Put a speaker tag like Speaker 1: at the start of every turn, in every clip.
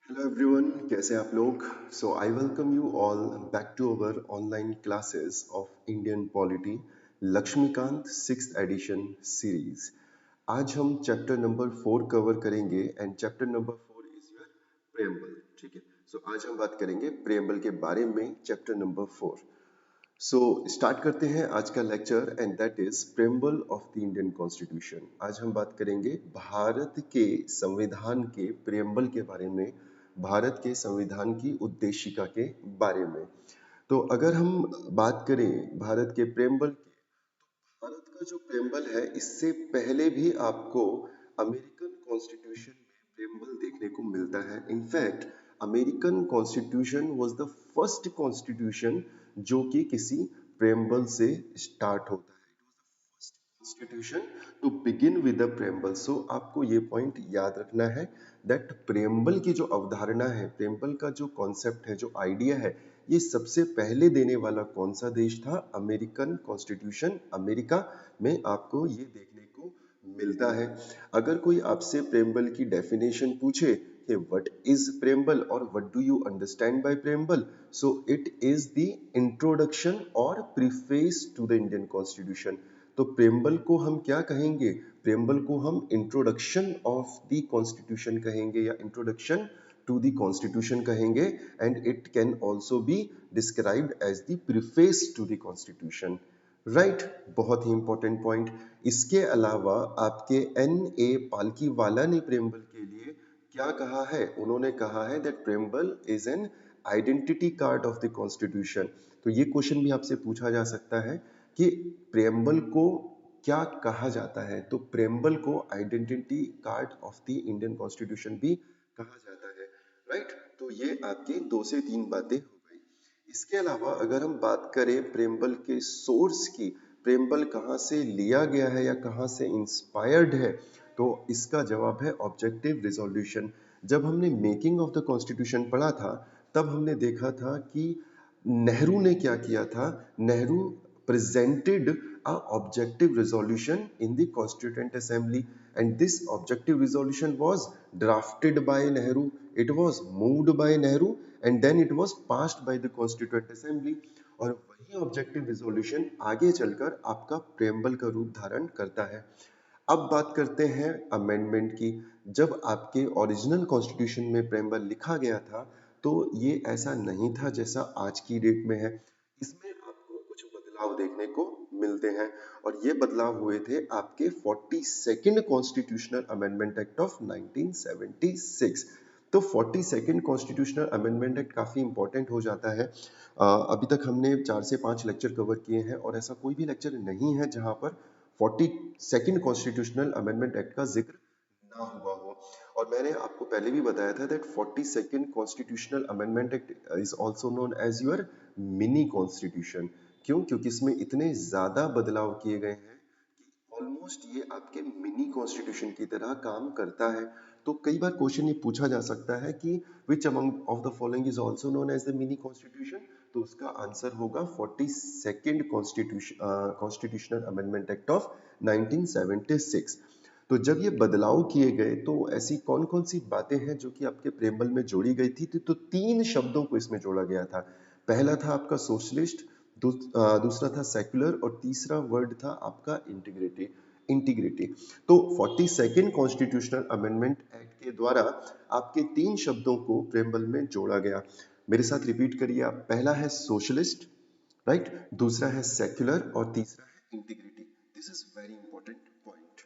Speaker 1: Hello everyone, कैसे हैं आप लोग? So I welcome you all back to our online classes of Indian polity Laxmikanth sixth edition series. आज हम चैप्टर नंबर 4 कवर करेंगे and chapter number 4 is your preamble. ठीक है, सो आज हम बात करेंगे प्रेम्बल के बारे में, चैप्टर नंबर 4। सो स्टार्ट करते हैं आज का lecture and that is preamble of the Indian constitution. आज हम बात करेंगे भारत के संविधान के प्रेम्बल के बारे में, भारत के संविधान की उद्देशिका के बारे में। तो अगर हम बात करें भारत के प्रेम्बल की, भारत का जो प्रेम्बल है इससे पहले भी आपको अमेरिकन कॉन्स्टिट्यूशन में प्रेम्बल देखने को मिलता है। In fact American constitution was the first constitution जो कि किसी प्रेम्बल से स्टार्ट होता है। Constitution to begin with the preamble. So आपको ये पॉइंट याद रखना है दैट प्रेम्बल की जो अवधारणा है, प्रेम्बल का जो कॉन्सेप्ट है, जो आइडिया है, ये सबसे पहले देने वाला कौन सा देश था? अमेरिकन कॉन्स्टिट्यूशन, अमेरिका में आपको ये देखने को मिलता है। अगर कोई आपसे प्रेम्बल की डेफिनेशन पूछे कि what is preamble or what do you understand by preamble, so it is the introduction or preface to the Indian constitution. तो प्रेम्बल को हम क्या कहेंगे? प्रेम्बल को हम इंट्रोडक्शन ऑफ द कॉन्स्टिट्यूशन कहेंगे या इंट्रोडक्शन टू द कॉन्स्टिट्यूशन कहेंगे, and it can also be described as the preface to the constitution. Right, बहुत ही इंपॉर्टेंट पॉइंट। इसके अलावा आपके एन ए पालकीवाला ने प्रेम्बल के लिए क्या कहा है? उन्होंने कहा है that preamble is an identity card of the constitution. तो ये क्वेश्चन भी आपसे पूछा जा सकता है कि प्रेम्बल को क्या कहा जाता है? तो प्रेम्बल को identity card of the Indian constitution भी कहा जाता है। राइट, तो ये आपकी 2 से 3 बातें हो गई। इसके अलावा अगर हम बात करें प्रेम्बल के सोर्स की, प्रेम्बल कहाँ से लिया गया है या कहाँ से इंस्पायर्ड है, तो इसका जवाब है ऑब्जेक्टिव रिजोल्यूशन। जब हमने मेकिंग ऑफ द कॉन्स्टिट्यूशन पढ़ा था, तब हमने देखा था कि नेहरू ने क्या किया था। Nehru presented a objective resolution in the constituent assembly, and this objective resolution was drafted by Nehru, it was moved by Nehru, and then it was passed by the constituent assembly। और वही ऑब्जेक्टिव रिजोल्यूशन आगे चलकर आपका preamble का रूप धारण करता है। अब बात करते हैं अमेंडमेंट की। जब आपके ओरिजिनल कॉन्स्टिट्यूशन में प्रेम्बल लिखा गया था, तो ये ऐसा नहीं था जैसा आज की डेट में है। इसमें आपको कुछ बदलाव देखने को मिलते हैं, और ये बदलाव हुए थे आपके 42nd constitutional amendment act of 1976। तो 42nd कॉन्स्टिट्यूशनल अमेंडमेंट एक्ट काफी इंपॉर्टेंट हो जाता है। अभी तक हमने 4 से 5 लेक्चर कवर किए हैं और ऐसा कोई भी लेक्चर नहीं है जहां पर 42nd कॉन्स्टिट्यूशनल अमेंडमेंट एक्ट का जिक्र ना हुआ हो। और मैंने आपको पहले भी बताया था that 42nd constitutional amendment act is also known as your mini constitution. क्यों? क्योंकि इसमें इतने ज्यादा बदलाव किए गए हैं कि ऑलमोस्ट ये आपके मिनी कॉन्स्टिट्यूशन की तरह काम करता है। तो कई बार क्वेश्चन ये पूछा जा सकता है कि which among of the following is also known as the mini constitution. तो उसका आंसर होगा 42nd constitutional amendment act of 1976। तो जब ये बदलाव किए गए, तो ऐसी कौन कौन सी बातें हैं जो कि आपके प्रेम्बल में जोड़ी गई थी? तो 3 शब्दों को इसमें जोड़ा गया था। पहला था आपका सोशलिस्ट, दूसरा था सेक्युलर, और तीसरा वर्ड था आपका इंटीग्रिटी। इंटीग्रिटी। तो 42nd कॉन्स्टिट्यूशनल अमेंडमेंट एक्ट के द्वारा आपके 3 शब्दों को प्रेम्बल में जोड़ा गया। मेरे साथ रिपीट करिए आप। पहला है सोशलिस्ट, राइट, दूसरा है सेक्युलर, और तीसरा है integrity. This is very important point.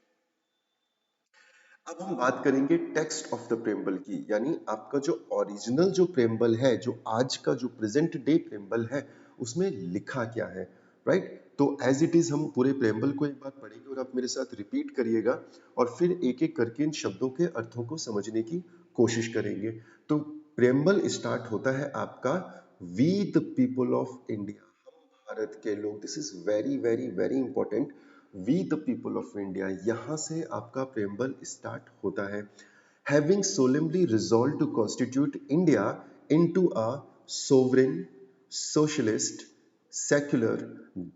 Speaker 1: अब हम बात करेंगे टेक्स्ट ऑफ द प्रेम्बल की, यानी आपका जो ओरिजिनल जो प्रेम्बल है, जो आज का जो प्रेजेंट डे प्रेम्बल है, उसमें लिखा क्या है। राइट, तो एज इट इज हम पूरे प्रेम्बल को एक बार पढ़ेंगे और आप मेरे साथ रिपीट करिएगा, और फिर एक एक करके इन शब्दों के अर्थों को समझने की कोशिश करेंगे। तो प्रेम्बल स्टार्ट होता है आपका, we the people of India, Bharat के लोग। This is very very very important. We the people of India, यहां से आपका प्रेम्बल स्टार्ट होता है। Having solemnly resolve to constitute India into a sovereign, socialist, secular,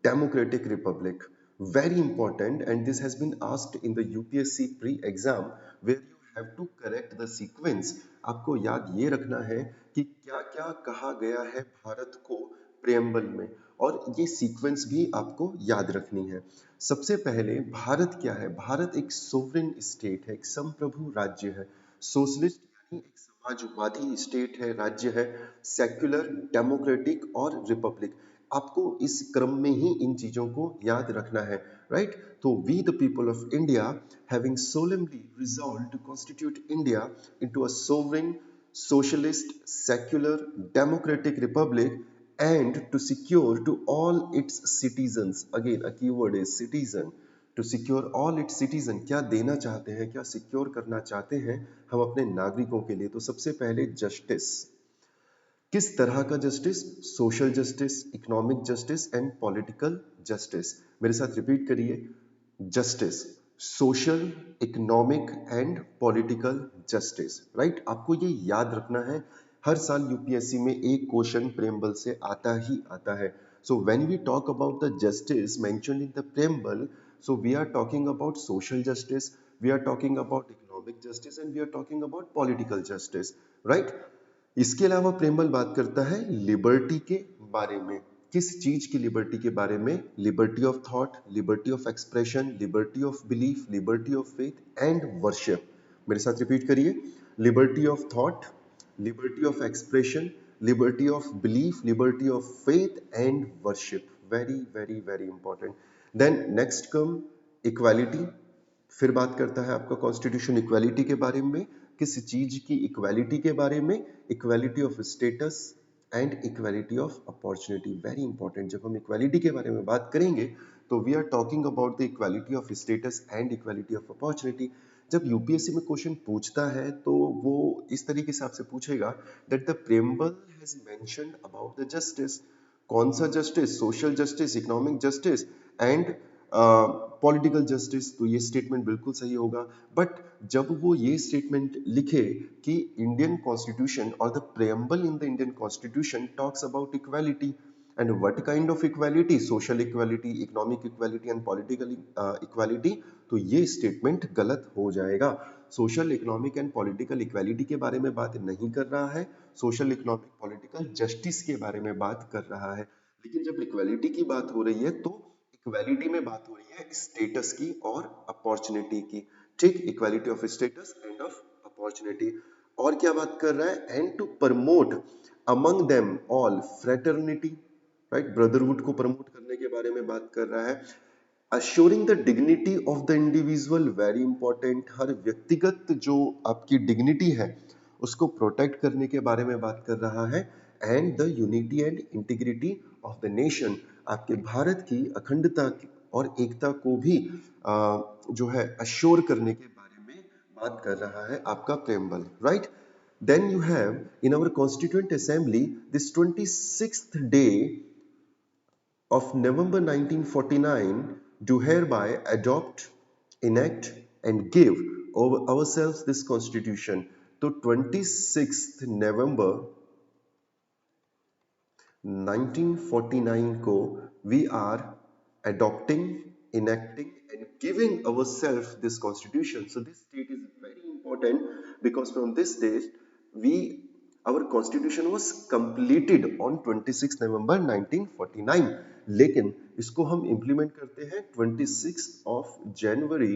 Speaker 1: democratic republic. Very important, and this has been asked in the UPSC pre-exam, where you have to correct the sequence. आपको याद ये रखना है कि क्या क्या कहा गया है भारत को प्रेम्बल में, और ये सीक्वेंस भी आपको याद रखनी है। सबसे पहले भारत क्या है? भारत एक सोवरेन स्टेट है, एक संप्रभु राज्य है। सोशलिस्ट यानी एक समाजवादी स्टेट है, राज्य है। सेक्युलर, डेमोक्रेटिक और रिपब्लिक। आपको इस क्रम में ही इन चीजों को याद रखना है, राइट? तो we the people of India having solemnly resolved to constitute India into a sovereign, socialist, secular, democratic republic, and to secure to all its citizens, again a keyword is citizen, to secure all its citizen, क्या देना चाहते हैं, क्या secure करना चाहते हैं हम अपने नागरिकों के लिए? तो सबसे पहले जस्टिस। किस तरह का justice? Social justice, economic justice and political justice. मेरे साथ रिपीट करिए, justice, social, economic and political justice, right? आपको ये याद रखना है। हर साल यूपीएससी में एक क्वेश्चन प्रेम्बल से आता ही आता है। So when we talk about the justice mentioned in the preamble, so we are talking about social justice, we are talking about economic justice, and we are talking about political justice, right? इसके अलावा preamble बात करता है liberty के बारे में। किस चीज की लिबर्टी के बारे में? Liberty of thought, liberty of expression, liberty of belief, liberty of faith and worship. मेरे साथ रिपीट करिए, liberty of thought, liberty of expression, liberty of belief, liberty of faith and worship. Very very very important. Then next come equality. फिर बात करता है आपका constitution equality के बारे में। किस चीज की इक्वालिटी के बारे में? Equality of status and equality of opportunity. Very important. जब हम इक्वालिटी के बारे में बात करेंगे तो we are talking about the equality of status and equality of opportunity. जब यूपीएससी में क्वेश्चन पूछता है तो वो इस तरीके से आपसे पूछेगा that the preamble has mentioned about the justice. कौन सा justice? Social justice, economic justice and political justice. तो ये स्टेटमेंट बिल्कुल सही होगा। बट जब वो ये स्टेटमेंट लिखे कि इंडियन कॉन्स्टिट्यूशन और the preamble in the Indian constitution talks about equality, and what kind of equality? Social equality, economic equality and political equality, तो ये स्टेटमेंट गलत हो जाएगा। Social, economic and political equality के बारे में बात नहीं कर रहा है, सोशल, इकोनॉमिक, पॉलिटिकल जस्टिस के बारे में बात कर रहा है। लेकिन जब इक्वालिटी की बात हो रही है तो इक्वालिटी में बात हो रही है स्टेटस की और अपॉर्चुनिटी की। ठीक, equality of status and of opportunity. और क्या बात कर रहा है? And to promote among them all fraternity, right? Brotherhood को प्रमोट करने के बारे में बात कर रहा है। Assuring the dignity of the individual, very important. हर व्यक्तिगत जो आपकी डिग्निटी है उसको प्रोटेक्ट करने के बारे में बात कर रहा है। And the unity and integrity of the nation, आपके भारत की अखंडता और एकता को भी जो है अश्योर करने के बारे में बात कर रहा है आपका preamble, right? Then you have in our Constituent Assembly this 26th day of November 1949 do hereby adopt, enact and give over ourselves this constitution. तो 26th November 1949 को we are adopting, enacting and giving ourselves this constitution. So this date is very important because from this date we our constitution was completed on 26 November 1949. लेकिन इसको हम implement करते हैं 26 of January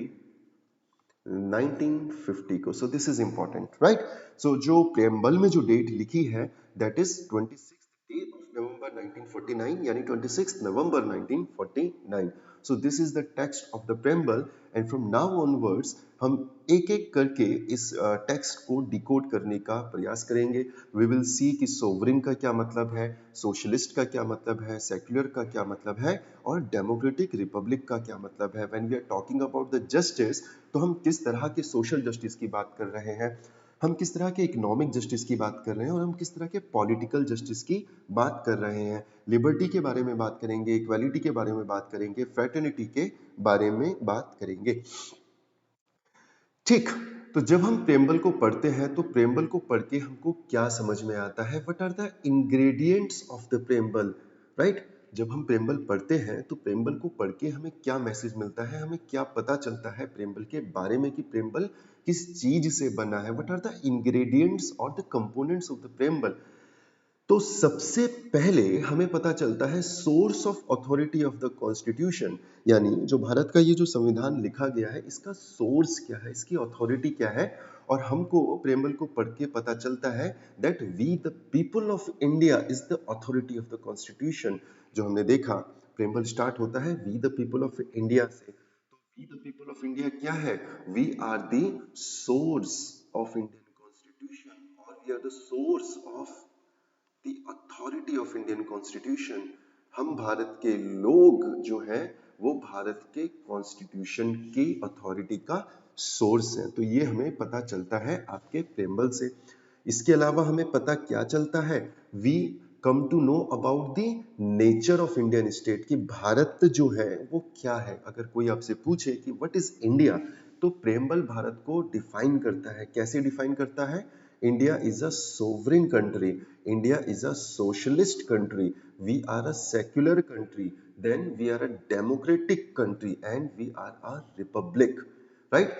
Speaker 1: 1950 को। So this is important, right? So जो preamble में जो date लिखी है that is 26 day of November 1949, यानी 26 नवंबर 1949। So this is the text of the preamble and from now onwards हम एक एक करके इस टेक्स्ट को डिकोड करने का प्रयास करेंगे। वी विल सी कि सोवरिन का क्या मतलब है, सोशलिस्ट का क्या मतलब है, सेक्युलर का क्या मतलब है और डेमोक्रेटिक रिपब्लिक का क्या मतलब है। When we are talking about the justice, तो हम किस तरह के सोशल जस्टिस की बात कर रहे हैं, हम किस तरह के इकोनॉमिक जस्टिस की बात कर रहे हैं और हम किस तरह के पॉलिटिकल जस्टिस की बात कर रहे हैं। लिबर्टी के बारे में बात करेंगे, इक्वालिटी के बारे में बात करेंगे, फ्रेटर्निटी के बारे में बात करेंगे। ठीक, तो जब हम प्रेम्बल को पढ़ते हैं तो प्रेम्बल को पढ़ के हमको क्या समझ में आता है? What are the ingredients of the preamble, right? जब हम प्रेम्बल पढ़ते हैं तो प्रेम्बल को पढ़ के हमें क्या मैसेज मिलता है, हमें क्या पता चलता है प्रेम्बल के बारे में कि प्रेम्बल किस चीज से बना है, व्हाट आर द इंग्रेडिएंट्स और the components of the preamble. तो सबसे पहले हमें पता चलता है source of authority of the constitution, यानी जो भारत का ये जो संविधान लिखा गया है इसका सोर्स क्या है, इसकी अथॉरिटी क्या है। और हमको प्रेम्बल को पढ़ के पता चलता है that we the people of India is the authority of the constitution. जो हमने देखा प्रेम्बल स्टार्ट होता है we the people of India से, तो we the people of India क्या है, we are the source of Indian constitution और we are the source of the authority of Indian constitution. हम भारत के लोग जो है वो भारत के कॉन्स्टिट्यूशन की अथॉरिटी का सोर्स है। तो ये हमें पता चलता है आपके प्रेम्बल से। इसके अलावा हमें पता क्या चलता है, we come to know about the nature of Indian state, कि भारत जो है वो क्या है। अगर कोई आपसे पूछे कि व्हाट इज इंडिया, तो प्रेम्बल भारत को डिफाइन करता है। कैसे डिफाइन करता है, India is a sovereign country. India is a socialist country. We are a secular country. Then we are a democratic country and we are a republic. Right?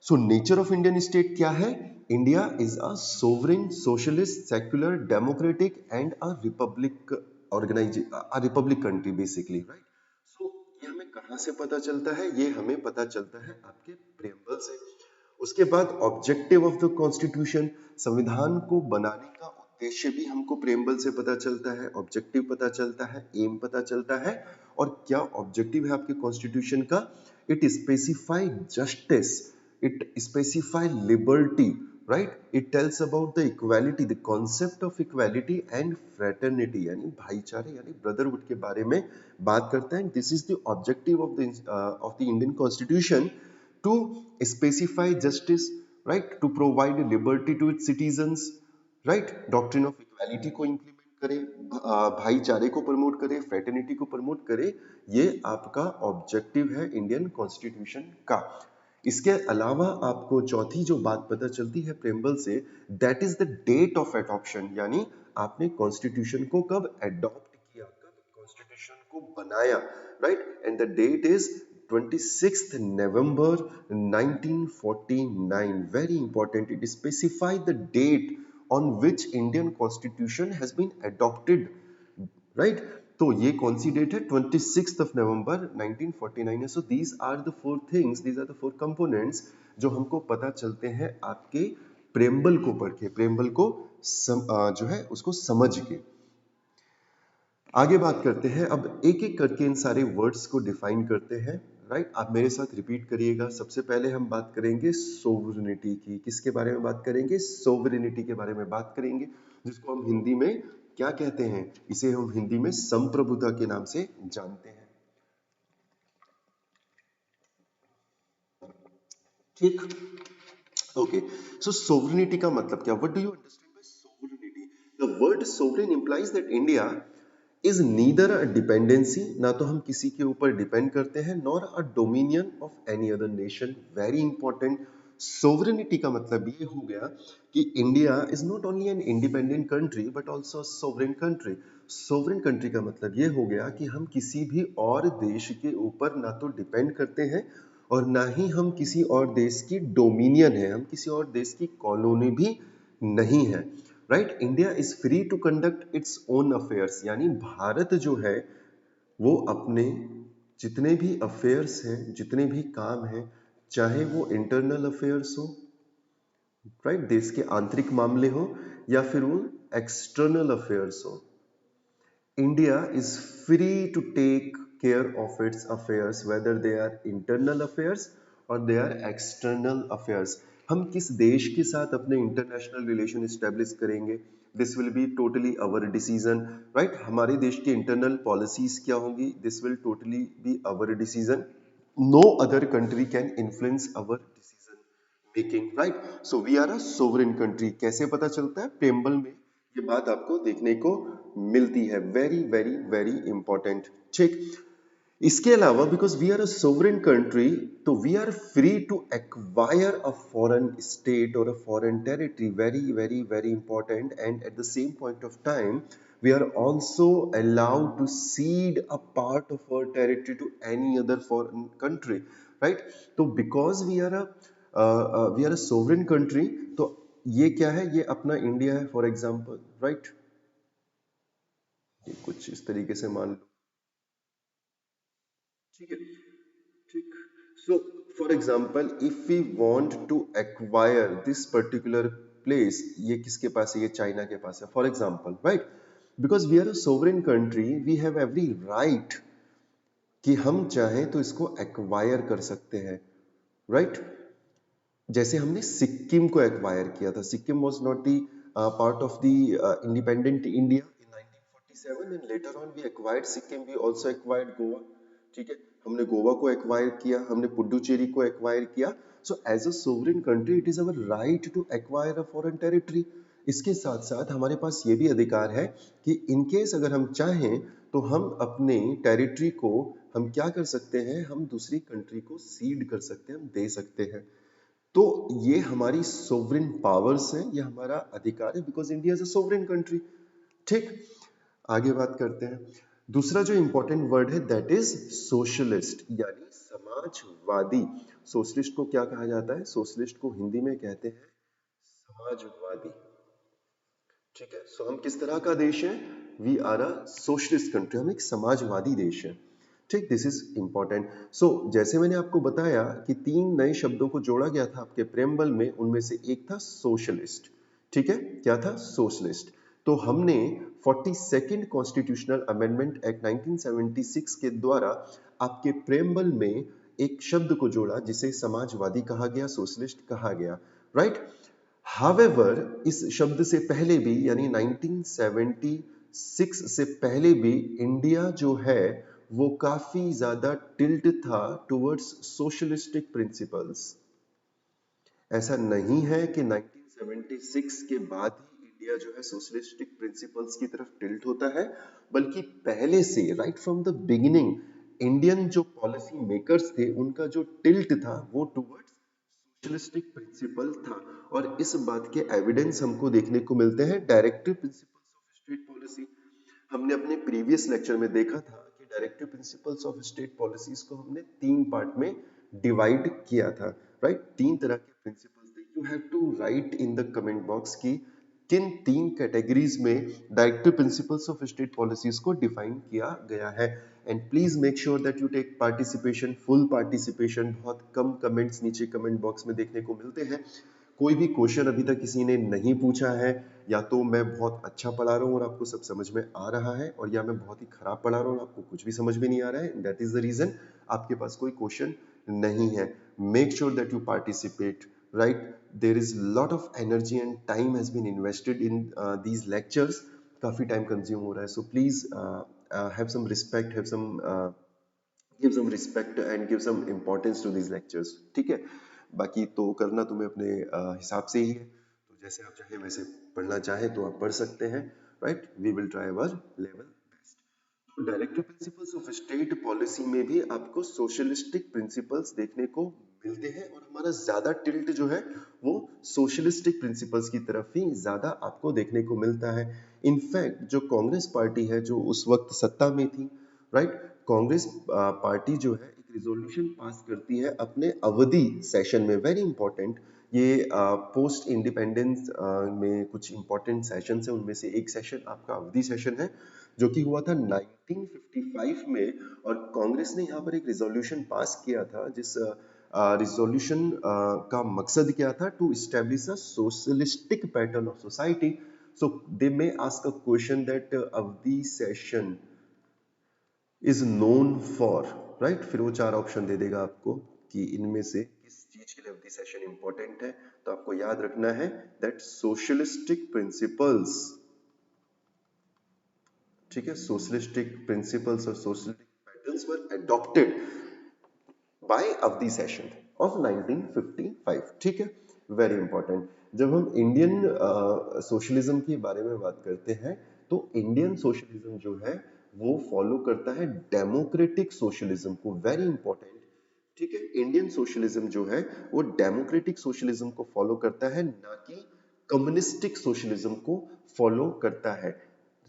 Speaker 1: So nature of Indian state क्या है? India is a sovereign, socialist, secular, democratic and a republic a republic country basically. Right? So ये हमें कहाँ से पता चलता है? ये हमें पता चलता है आपके प्रेम्बल से। उसके बाद ऑब्जेक्टिव ऑफ द कॉन्स्टिट्यूशन, संविधान को बनाने का उद्देश्य भी हमको प्रेम्बल से पता चलता है। ऑब्जेक्टिव पता चलता है, एम पता चलता है। और क्या ऑब्जेक्टिव है आपके कॉन्स्टिट्यूशन का, it specify justice, it specify liberty, right, it tells about the equality, the concept of equality and fraternity, यानी भाईचारे यानी ब्रदरहुड के बारे में बात करता है। This is the objective of the Indian constitution, to specify justice, right, to provide liberty to its citizens, right, doctrine of equality को implement करे, भाईचारे को प्रमोट करे, फ्रेटर्निटी को प्रमोट करे। ये आपका ऑब्जेक्टिव है इंडियन कॉन्स्टिट्यूशन का। इसके अलावा आपको चौथी जो बात पता चलती है प्रेम्बल से, that is the date of adoption, यानी आपने कॉन्स्टिट्यूशन को कब एडॉप्ट किया, कब कॉन्स्टिट्यूशन को बनाया, right, and the date is 26th November 1949. Very important. It specifies the date on which Indian Constitution has been adopted. Right? तो ये कौन सी डेट है, 26th of November 1949 है। So these are the four things, these are the four components जो हमको पता चलते हैं आपके प्रेम्बल को पढ़ के, प्रेम्बल को जो है उसको समझ के। आगे बात करते हैं, अब एक एक करके इन सारे वर्ड्स को डिफाइन करते हैं। राइट, आप मेरे साथ रिपीट करिएगा। सबसे पहले हम बात करेंगे सोवरेनिटी की। किसके बारे में बात करेंगे, सोवरेनिटी के बारे में बात करेंगे, जिसको हम हिंदी में क्या कहते हैं, इसे हम हिंदी में संप्रभुता के नाम से जानते हैं। ठीक, ओके। सो सोवरेनिटी का मतलब क्या, what do you understand bye sovereignty? The word sovereign implies that India is neither a dependency, ना तो हम किसी के ऊपर डिपेंड करते हैं, nor a dominion of any other nation. Very important. Sovereignty का मतलब ये हो गया कि India is not only an independent country but also sovereign country. Sovereign country का मतलब ये हो गया कि हम किसी भी और देश के ऊपर ना तो डिपेंड करते हैं और ना ही हम किसी और देश की डोमिनियन है, हम किसी और देश की कॉलोनी भी नहीं है। Right, India is free to conduct its own affairs, यानी भारत जो है वो अपने जितने भी अफेयर्स हैं, जितने भी काम हैं, चाहे वो इंटरनल अफेयर्स हो, राइट, देश के आंतरिक मामले हो, या फिर वो एक्सटर्नल अफेयर्स हो, India is free to take care of its affairs, whether they are internal affairs और दे आर एक्सटर्नल अफेयर्स। हम किस देश के साथ अपने इंटरनेशनल रिलेशन स्टैब्लिश करेंगे, this will be totally our decision. Right, हमारे देश की इंटरनल पॉलिसीज क्या होंगी, this will totally be our decision. No other country can influence our decision making. Right, so we are a sovereign country. कैसे पता चलता है, प्रेम्बल में ये बात आपको देखने को मिलती है। Very very very important. ठीक, इसके अलावा because we are a sovereign country, तो we are free to acquire a foreign state और a foreign territory. Very very very important. And at the same point of time we are also allowed to cede a part of our territory to any other foreign country, right? So because we are a we are a sovereign country, तो ये क्या है, ये अपना India है for example, right? कुछ इस तरीके से मान लो, ठीक है, ठीक। So for example if we want to acquire this particular place, ये किसके पास है, ये चाइना के पास है for example, right? Because we are a sovereign country, we have every right कि हम चाहें तो इसको एक्वायर कर सकते हैं, राइट? जैसे हमने सिक्किम को एक्वायर किया था, Sikkim was not the part of the independent India in 1947 and later on we acquired Sikkim, we also acquired Goa, ठीक है? हमने गोवा को एक्वायर किया, हमने पुडुचेरी को एक्वायर किया। So as a sovereign country it is our right to acquire a foreign territory. इसके साथ साथ हमारे पास ये भी अधिकार है कि इन केस अगर हम चाहें तो हम अपने टेरिटरी को हम क्या कर सकते हैं, हम दूसरी कंट्री को सीड कर सकते हैं, हम दे सकते हैं। तो ये हमारी सोवरेन पावर्स है, ये हमारा अधिकार है, because India is a sovereign country, ठीक? आगे बात करते हैं। दूसरा जो इंपॉर्टेंट वर्ड है दैट इज सोशलिस्ट, यानी समाजवादी। सोशलिस्ट को क्या कहा जाता है? सोशलिस्ट को हिंदी में कहते हैं समाजवादी, ठीक है? सो हम किस तरह का देश है? We are a socialist country, हम एक समाजवादी देश है, ठीक? This is important. सो जैसे मैंने आपको बताया कि 3 नए शब्दों को जोड़ा गया था आपके प्रेम्बल में, उनमें से एक था सोशलिस्ट, ठीक है? क्या था? सोशलिस्ट। तो हमने 42nd कॉन्स्टिट्यूशनल अमेंडमेंट एक्ट 1976 के द्वारा आपके प्रेम्बल में एक शब्द को जोड़ा जिसे समाजवादी कहा गया, सोशलिस्ट कहा गया, राइट? हावेवर इस शब्द से पहले भी, यानी 1976 से पहले भी इंडिया जो है वो काफी ज्यादा टिल्ट था टुवर्ड्स सोशलिस्टिक प्रिंसिपल्स। ऐसा नहीं है कि 1976 के बाद ही इंडिया जो है सोशलिस्टिक प्रिंसिपल्स की तरफ टिल्ट होता है, बल्कि पहले से right from the beginning Indian जो पॉलिसी मेकर्स थे उनका जो टिल्ट था वो टुवर्ड्स सोशलिस्टिक प्रिंसिपल था। और इस बात के एविडेंस हमको देखने को मिलते हैं directive principles of state policy. हमने अपने प्रीवियस लेक्चर में देखा था कि directive principles of state policies को हमने 3 पार्ट में डिवाइड किया था, राइट? 3 तरह के प्रिंसिपल्स थे। You have to write in the comment box की किन 3 कैटेगरीज में directive principles of state policies को डिफाइन किया गया है। And please make sure that you take participation, full participation. बहुत कम कमेंट्स नीचे कमेंट बॉक्स में देखने को मिलते हैं। कोई भी क्वेश्चन अभी तक किसी ने नहीं पूछा है, या तो मैं बहुत अच्छा पढ़ा रहा हूँ और आपको सब समझ में आ रहा है, और या मैं बहुत ही खराब पढ़ा रहा हूँ और आपको कुछ भी समझ में नहीं आ रहा है, दैट इज द रीजन आपके पास कोई क्वेश्चन नहीं है। Make sure that you participate, right? There is lot of energy and time has been invested in these lectures. काफी टाइम कंज्यूम हो रहा है, so please have some respect, have some give some respect and give some importance to these lectures, ठीक है? बाकी तो करना तुम्हें अपने हिसाब से ही है, तो जैसे आप चाहें वैसे पढ़ना चाहें तो आप पढ़ सकते हैं, right? We will try our level best. तो directive principles of state policy में भी आपको सोशलिस्टिक प्रिंसिपल्स देखने को मिलते हैं, और हमारा ज्यादा टिल्ट जो है वो सोशलिस्टिक प्रिंसिपल्स की तरफ ही ज्यादा आपको देखने को मिलता है। इनफैक्ट जो कांग्रेस पार्टी है जो उस वक्त सत्ता में थी, राइट? कांग्रेस पार्टी जो है एक रिजोल्यूशन पास करती है अपने अवधि सेशन में, वेरी इंपॉर्टेंट। ये पोस्ट इंडिपेंडेंस में कुछ इंपॉर्टेंट सेशन है, उनमें से एक सेशन आपका अवधि सेशन है जो कि हुआ था 1955 में। और कांग्रेस ने यहाँ पर एक रिजोल्यूशन पास किया था जिस रिजोल्यूशन का मकसद क्या था? To establish a socialistic pattern of society. So they may ask a question that Avadi session is known for, right? फिर वो 4 ऑप्शन दे देगा आपको कि इनमें से किस चीज के लिए अवधि सेशन इंपॉर्टेंट है। तो आपको याद रखना है दैट सोशलिस्टिक प्रिंसिपल्स, ठीक है, सोशलिस्टिक प्रिंसिपल्स और socialistic patterns were adopted by अवधि सेशन ऑफ 1955, ठीक है? Very important. जब हम इंडियन सोशलिज्म के बारे में बात करते हैं तो इंडियन सोशलिज्म जो है वो फॉलो करता है डेमोक्रेटिक सोशलिज्म को, वेरी इंपॉर्टेंट, ठीक है? इंडियन सोशलिज्म जो है वो डेमोक्रेटिक सोशलिज्म को फॉलो करता है, ना कि कम्युनिस्टिक सोशलिज्म को फॉलो करता है।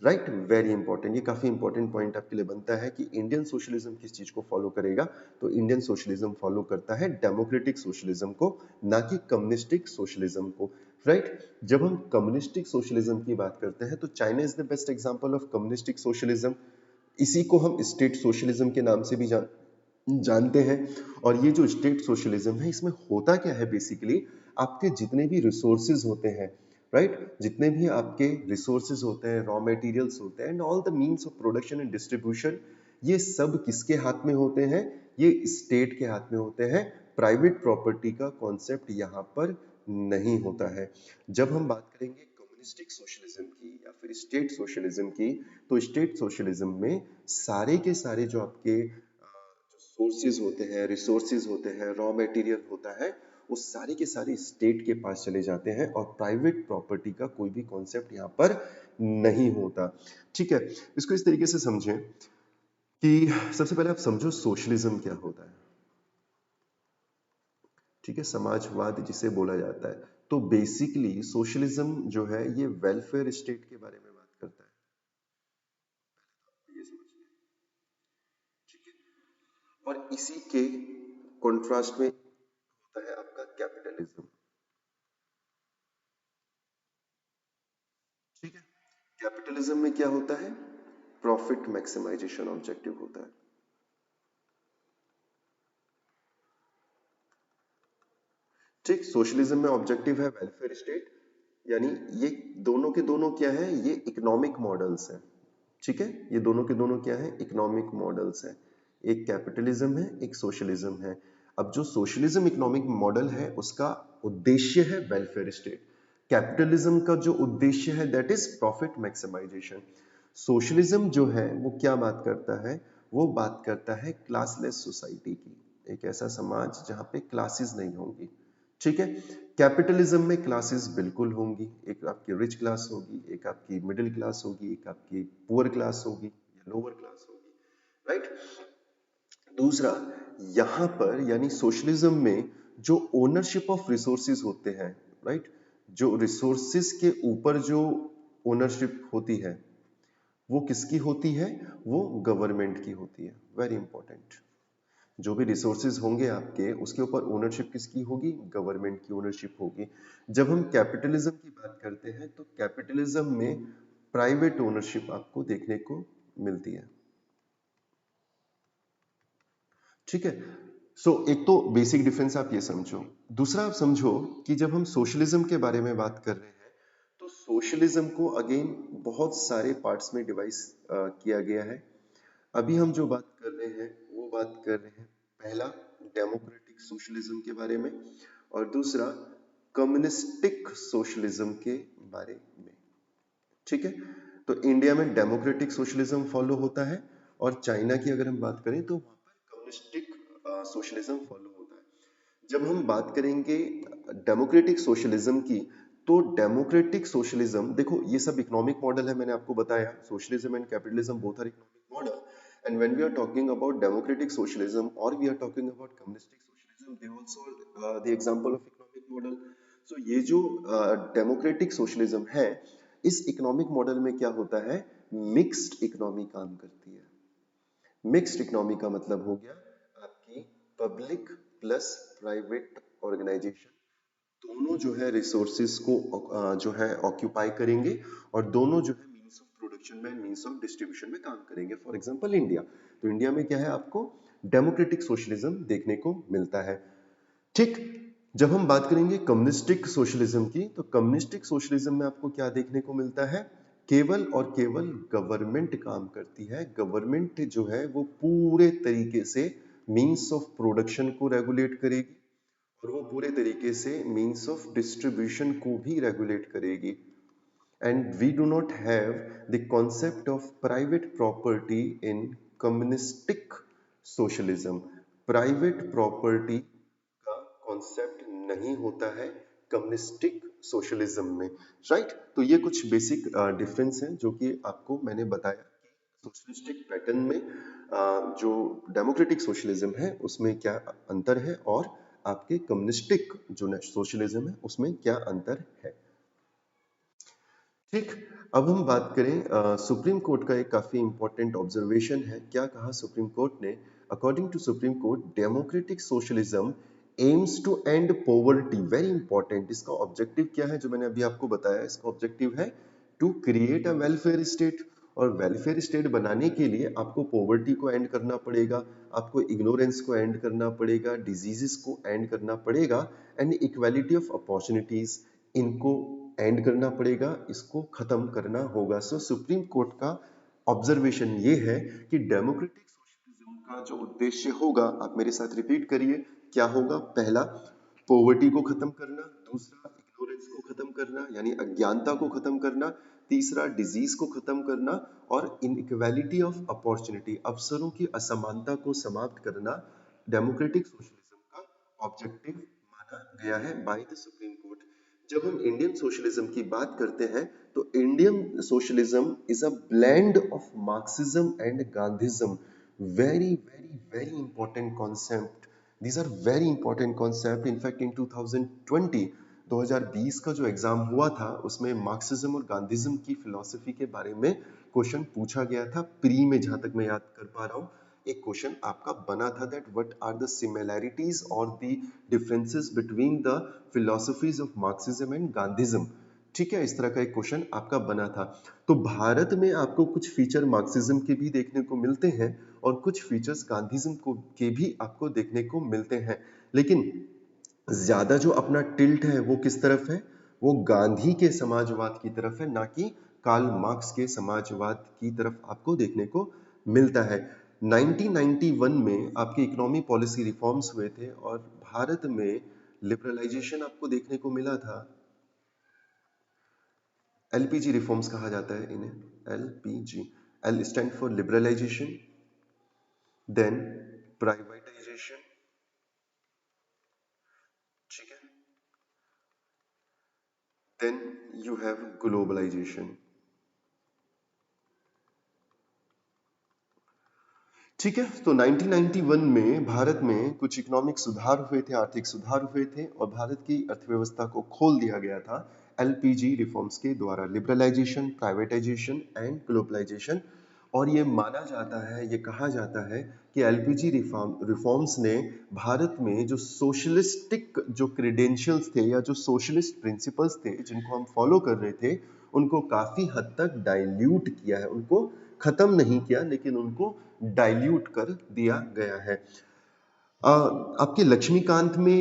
Speaker 1: राइट, वेरी इंपॉर्टेंट, ये काफी इंपॉर्टेंट पॉइंट आपके लिए बनता है कि इंडियन सोशलिज्म किस चीज को फॉलो करेगा। तो इंडियन सोशलिज्म फॉलो करता है डेमोक्रेटिक सोशलिज्म को, ना कि कम्युनिस्टिक सोशलिज्म को। राइट, जब हम कम्युनिस्टिक सोशलिज्म की बात करते हैं तो China is the best example of communistic socialism. इसी को हम स्टेट सोशलिज्म के नाम से भी जानते हैं। और ये जो स्टेट सोशलिज्म है, इसमें होता क्या है बेसिकली, आपके जितने भी रिसोर्सेज होते हैं, राइट, जितने भी आपके रिसोर्सेज होते हैं, रॉ मटेरियल्स होते हैं, and all the means of production and distribution, ये सब किसके हाथ में होते हैं? ये स्टेट के हाथ में होते हैं। प्राइवेट प्रॉपर्टी का कॉन्सेप्ट यहाँ पर नहीं होता है। जब हम बात करेंगे कम्युनिस्टिक सोशलिज्म की या फिर स्टेट सोशलिज्म की, तो स्टेट सोशलिज्म में सारे के सारे जो आपके सोर्सेज होते हैं, रिसोर्सेज होते हैं, रॉ मटेरियल होता है, वो सारे के सारे स्टेट के पास चले जाते हैं और प्राइवेट प्रॉपर्टी का कोई भी कॉन्सेप्ट यहाँ पर नहीं होता। ठीक है, इसको इस तरीके से समझें कि सबसे पहले आप समझो सोशलिज्म क्या होता है। ठीक है, समाजवाद जिसे बोला जाता है, तो बेसिकली सोशलिज्म जो है ये वेलफेयर स्टेट के बारे में बात करता है, ये समझिए। ठीक है, और इसी के कॉन्ट्रास्ट में होता है आपका कैपिटलिज्म। ठीक है, कैपिटलिज्म में क्या होता है? प्रॉफिट मैक्सिमाइजेशन ऑब्जेक्टिव होता है। ठीक, सोशलिज्म में ऑब्जेक्टिव है वेलफेयर स्टेट, यानी ये दोनों के दोनों क्या है? ये इकोनॉमिक मॉडल्स हैं। ठीक है, ये दोनों के दोनों क्या है? इकोनॉमिक मॉडल्स हैं। एक कैपिटलिज्म है, एक सोशलिज्म है। अब जो सोशलिज्म इकोनॉमिक मॉडल है, उसका उद्देश्य है वेलफेयर स्टेट। कैपिटलिज्म का जो उद्देश्य है that is profit maximization. Socialism जो है वो क्या बात करता है? वो बात करता है क्लासलेस सोसाइटी की, एक ऐसा समाज जहां पे क्लासेस नहीं होंगी। ठीक है, कैपिटलिज्म में क्लासेस बिल्कुल होंगी, एक आपकी रिच क्लास होगी, एक आपकी मिडिल क्लास होगी, एक आपकी पुअर क्लास होगी या लोअर क्लास होगी। राइट, दूसरा, यहां पर यानी सोशलिज्म में जो ओनरशिप ऑफ रिसोर्सेज होते हैं, राइट, जो रिसोर्सेज के ऊपर जो ओनरशिप होती है वो किसकी होती है? वो गवर्नमेंट की होती है। वेरी इंपॉर्टेंट, जो भी रिसोर्सेज होंगे आपके, उसके ऊपर ओनरशिप किसकी होगी? गवर्नमेंट की ओनरशिप होगी। जब हम कैपिटलिज्म की बात करते हैं तो कैपिटलिज्म में प्राइवेट ओनरशिप आपको देखने को मिलती है। ठीक है, सो एक तो बेसिक डिफरेंस आप ये समझो। दूसरा आप समझो कि जब हम सोशलिज्म के बारे में बात कर रहे हैं तो सोशलिज्म को अगेन बहुत सारे पार्ट्स में डिवाइस किया गया है। अभी हम जो बात कर रहे हैं वो बात कर रहे हैं, पहला डेमोक्रेटिक सोशलिज्म के बारे में, और दूसरा कम्युनिस्टिक सोशलिज्म के बारे में। ठीक है, तो इंडिया में डेमोक्रेटिक सोशलिज्म फॉलो होता है, और चाइना की अगर हम बात करें तो वहां पर कम्युनिस्टिक सोशलिज्म फॉलो होता है। जब हम बात करेंगे डेमोक्रेटिक सोशलिज्म की, तो डेमोक्रेटिक सोशलिज्म देखो ये सब इकोनॉमिक मॉडल है, मैंने आपको बताया socialism and capitalism both are economic model, and when we are talking about democratic socialism or we are talking about communistic socialism, they also are the example of economic model. So ये जो democratic socialism है, इस economic model में क्या होता है? Mixed economy काम करती है। मिक्स्ड इकोनॉमी का मतलब हो गया आपकी पब्लिक प्लस प्राइवेट ऑर्गेनाइजेशन, दोनों जो है रिसोर्सेज को जो है ऑक्यूपाई करेंगे, और दोनों जो है मीन्स ऑफ प्रोडक्शन में, मीन्स ऑफ डिस्ट्रीब्यूशन में काम करेंगे। फॉर एग्जांपल इंडिया, तो इंडिया में क्या है? आपको डेमोक्रेटिक सोशलिज्म देखने को मिलता है। ठीक, जब हम बात करेंगे कम्युनिस्टिक सोशलिज्म की, तो कम्युनिस्टिक सोशलिज्म में आपको क्या देखने को मिलता है? केवल और केवल गवर्नमेंट काम करती है। गवर्नमेंट जो है वो पूरे तरीके से मीन्स ऑफ प्रोडक्शन को रेगुलेट करेगी, और वो पूरे तरीके से मीन्स ऑफ डिस्ट्रीब्यूशन को भी रेगुलेट करेगी। And we do not have the concept of private property in communistic socialism. Private property का कॉन्सेप्ट नहीं होता है कम्युनिस्टिक सोशलिज्म में। राइट, तो ये कुछ बेसिक डिफरेंस हैं जो कि आपको मैंने बताया कि सोशलिस्टिक पैटर्न में जो डेमोक्रेटिक सोशलिज्म है उसमें क्या अंतर है, और आपके कम्युनिस्टिक जो सोशलिज्म है उसमें क्या अंतर है। ठीक। अब हम बात करें सुप्रीम कोर्ट का एक काफी इंपॉर्टेंट ऑब्जर्वेशन है। क्या कहा सुप्रीम कोर्ट ने? According to supreme court, democratic socialism aims to end poverty. Very important. इसका ऑब्जेक्टिव क्या है? जो मैंने अभी आपको बताया, इसका ऑब्जेक्टिव है to create a welfare state. और वेलफेयर स्टेट बनाने के लिए आपको पॉवर्टी को एंड करना पड़ेगा, आपको इग्नोरेंस को एंड करना पड़ेगा, डिजीजेस को एंड करना पड़ेगा, एंड इक्वालिटी ऑफ अपॉर्चुनिटीज, इनको एंड करना पड़ेगा, इसको खत्म करना होगा। सो सुप्रीम कोर्ट का ऑब्जर्वेशन ये है कि डेमोक्रेटिक सोशलिज्म का जो उद्देश्य होगा, आप मेरे साथ रिपीट करिए, क्या होगा? पहला, पॉवर्टी को खत्म करना। दूसरा, इग्नोरेंस को खत्म करना, यानी अज्ञानता को खत्म करना। तीसरा, डिजीज को खत्म करना। और इनइक्वालिटी ऑफ अपॉर्चुनिटी, अवसरों की असमानता को समाप्त करना डेमोक्रेटिक सोशलिज्म का ऑब्जेक्टिव माना गया है बाय द सुप्रीम कोर्ट। जब हम इंडियन सोशलिज्म की बात करते हैं, तो Indian socialism is a blend of Marxism and Gandhism. Very very very important concept. These are very important concept. In fact in 2020 का जो एग्जाम हुआ था, उसमें मार्क्सिज्म और गांधीज्म की फिलॉसफी के बारे में क्वेश्चन पूछा गया था। प्री में, जहां तक मैं याद कर पा रहा हूं, एक क्वेश्चन आपका बना था, that what are the similarities और the differences between the philosophies of Marxism and Gandhism. ठीक है, इस तरह का एक क्वेश्चन आपका बना था। तो भारत में आपको कुछ फीचर मार्क्सिज्म के भी देखने को मिलते हैं और कुछ फीचर्स गांधीज्म को के भी आपको देखने को मिलते हैं। लेकिन ज्यादा जो अपना टिल्ट है वो किस तरफ है? वो गांधी के समाजवाद की तरफ है, ना कि कार्ल मार्क्स के समाजवाद की तरफ आपको देखने को मिलता है। 1991 में आपके इकोनॉमी पॉलिसी रिफॉर्म्स हुए थे और भारत में लिबरलाइजेशन आपको देखने को मिला था। एलपीजी रिफॉर्म्स कहा जाता है इन्हें, LPG. L stand for liberalization, then privatization, ठीक है, देन यू हैव ग्लोबलाइजेशन। ठीक है, तो 1991 में भारत में कुछ इकोनॉमिक सुधार हुए थे, आर्थिक सुधार हुए थे, और भारत की अर्थव्यवस्था को खोल दिया गया था एलपीजी रिफॉर्म्स के द्वारा, लिबरलाइजेशन, प्राइवेटाइजेशन एंड ग्लोबलाइजेशन। और ये माना जाता है, ये कहा जाता है कि एलपीजी रिफॉर्म्स ने भारत में जो सोशलिस्टिक जो क्रेडेंशियल्स थे या जो सोशलिस्ट प्रिंसिपल्स थे जिनको हम फॉलो कर रहे थे, उनको काफी हद तक डाइल्यूट किया है। उनको खत्म नहीं किया, लेकिन उनको डाइल्यूट कर दिया गया है। आपके लक्ष्मीकांत में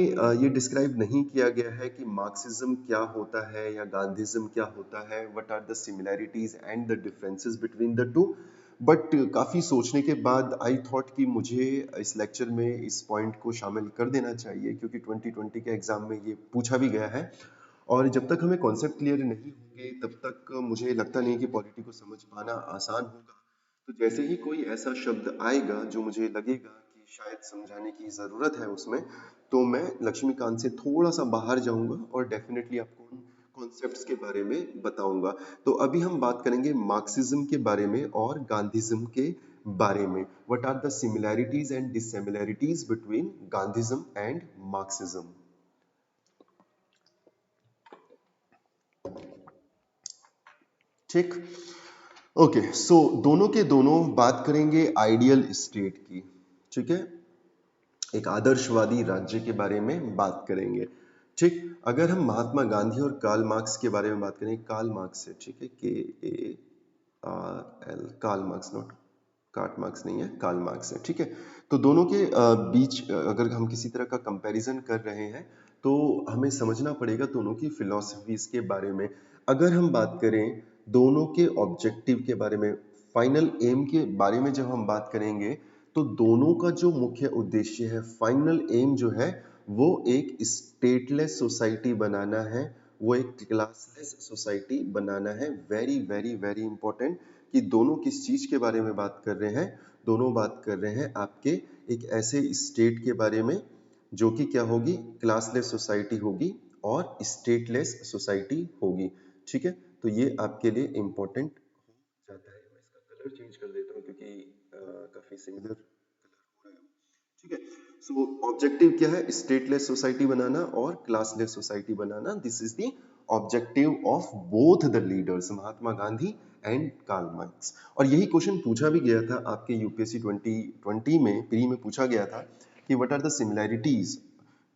Speaker 1: ये डिस्क्राइब नहीं किया गया है कि मार्क्सिज्म क्या होता है या गांधीज्म क्या होता है, what are the similarities and the differences between the two. But काफी सोचने के बाद आई थॉट कि मुझे इस लेक्चर में इस पॉइंट को शामिल कर देना चाहिए, क्योंकि 2020 के एग्जाम में ये पूछा भी गया है। और जब तक हमें कॉन्सेप्ट क्लियर नहीं होंगे, तब तक मुझे लगता नहीं कि पॉलिटी को समझ पाना आसान होगा। तो जैसे ही कोई ऐसा शब्द आएगा जो मुझे लगेगा कि शायद समझाने की ज़रूरत है उसमें, तो मैं लक्ष्मीकांत से थोड़ा सा बाहर जाऊंगा और डेफिनेटली आपको उन कॉन्सेप्ट्स के बारे में बताऊंगा। तो अभी हम बात करेंगे मार्क्सिज्म के बारे में और गांधीज्म के बारे में। What are the similarities and dissimilarities between Gandhism and Marxism. ठीक। ओके, सो दोनों के दोनों बात करेंगे आइडियल स्टेट की। ठीक है, एक आदर्शवादी राज्य के बारे में बात करेंगे। ठीक, अगर हम महात्मा गांधी और कार्ल मार्क्स के बारे में बात करें, कार्ल मार्क्स है, ठीक है, KARL, Karl Marx, not Karl Marx नहीं है, कार्ल मार्क्स है। ठीक है, तो दोनों के बीच अगर हम किसी तरह का कंपैरिजन कर रहे हैं, तो हमें समझना पड़ेगा दोनों की फिलॉसफीज के बारे में। अगर हम बात करें दोनों के ऑब्जेक्टिव के बारे में, फाइनल एम के बारे में जब हम बात करेंगे, तो दोनों का जो मुख्य उद्देश्य है, फाइनल एम जो है, वो एक स्टेटलेस सोसाइटी बनाना है, वो एक क्लासलेस सोसाइटी बनाना है। वेरी वेरी वेरी इंपॉर्टेंट कि दोनों किस चीज के बारे में बात कर रहे हैं। दोनों बात कर रहे हैं आपके एक ऐसे स्टेट के बारे में जो कि क्या होगी, क्लासलेस सोसाइटी होगी और स्टेटलेस सोसाइटी होगी। ठीक है, तो ये आपके लिए इंपॉर्टेंट हो जाता है। मैं इसका कलर चेंज कर देता हूँ क्योंकि काफी सिमिलर कलर हो रहा है। ठीक है, सो ऑब्जेक्टिव क्या है? स्टेटलेस सोसाइटी बनाना और क्लासलेस सोसाइटी बनाना। This is the objective of both the leaders Mahatma Gandhi and Karl Marx. और यही क्वेश्चन पूछा भी गया था आपके यूपीएससी 2020 में, प्री में पूछा गया था कि what are the similarities,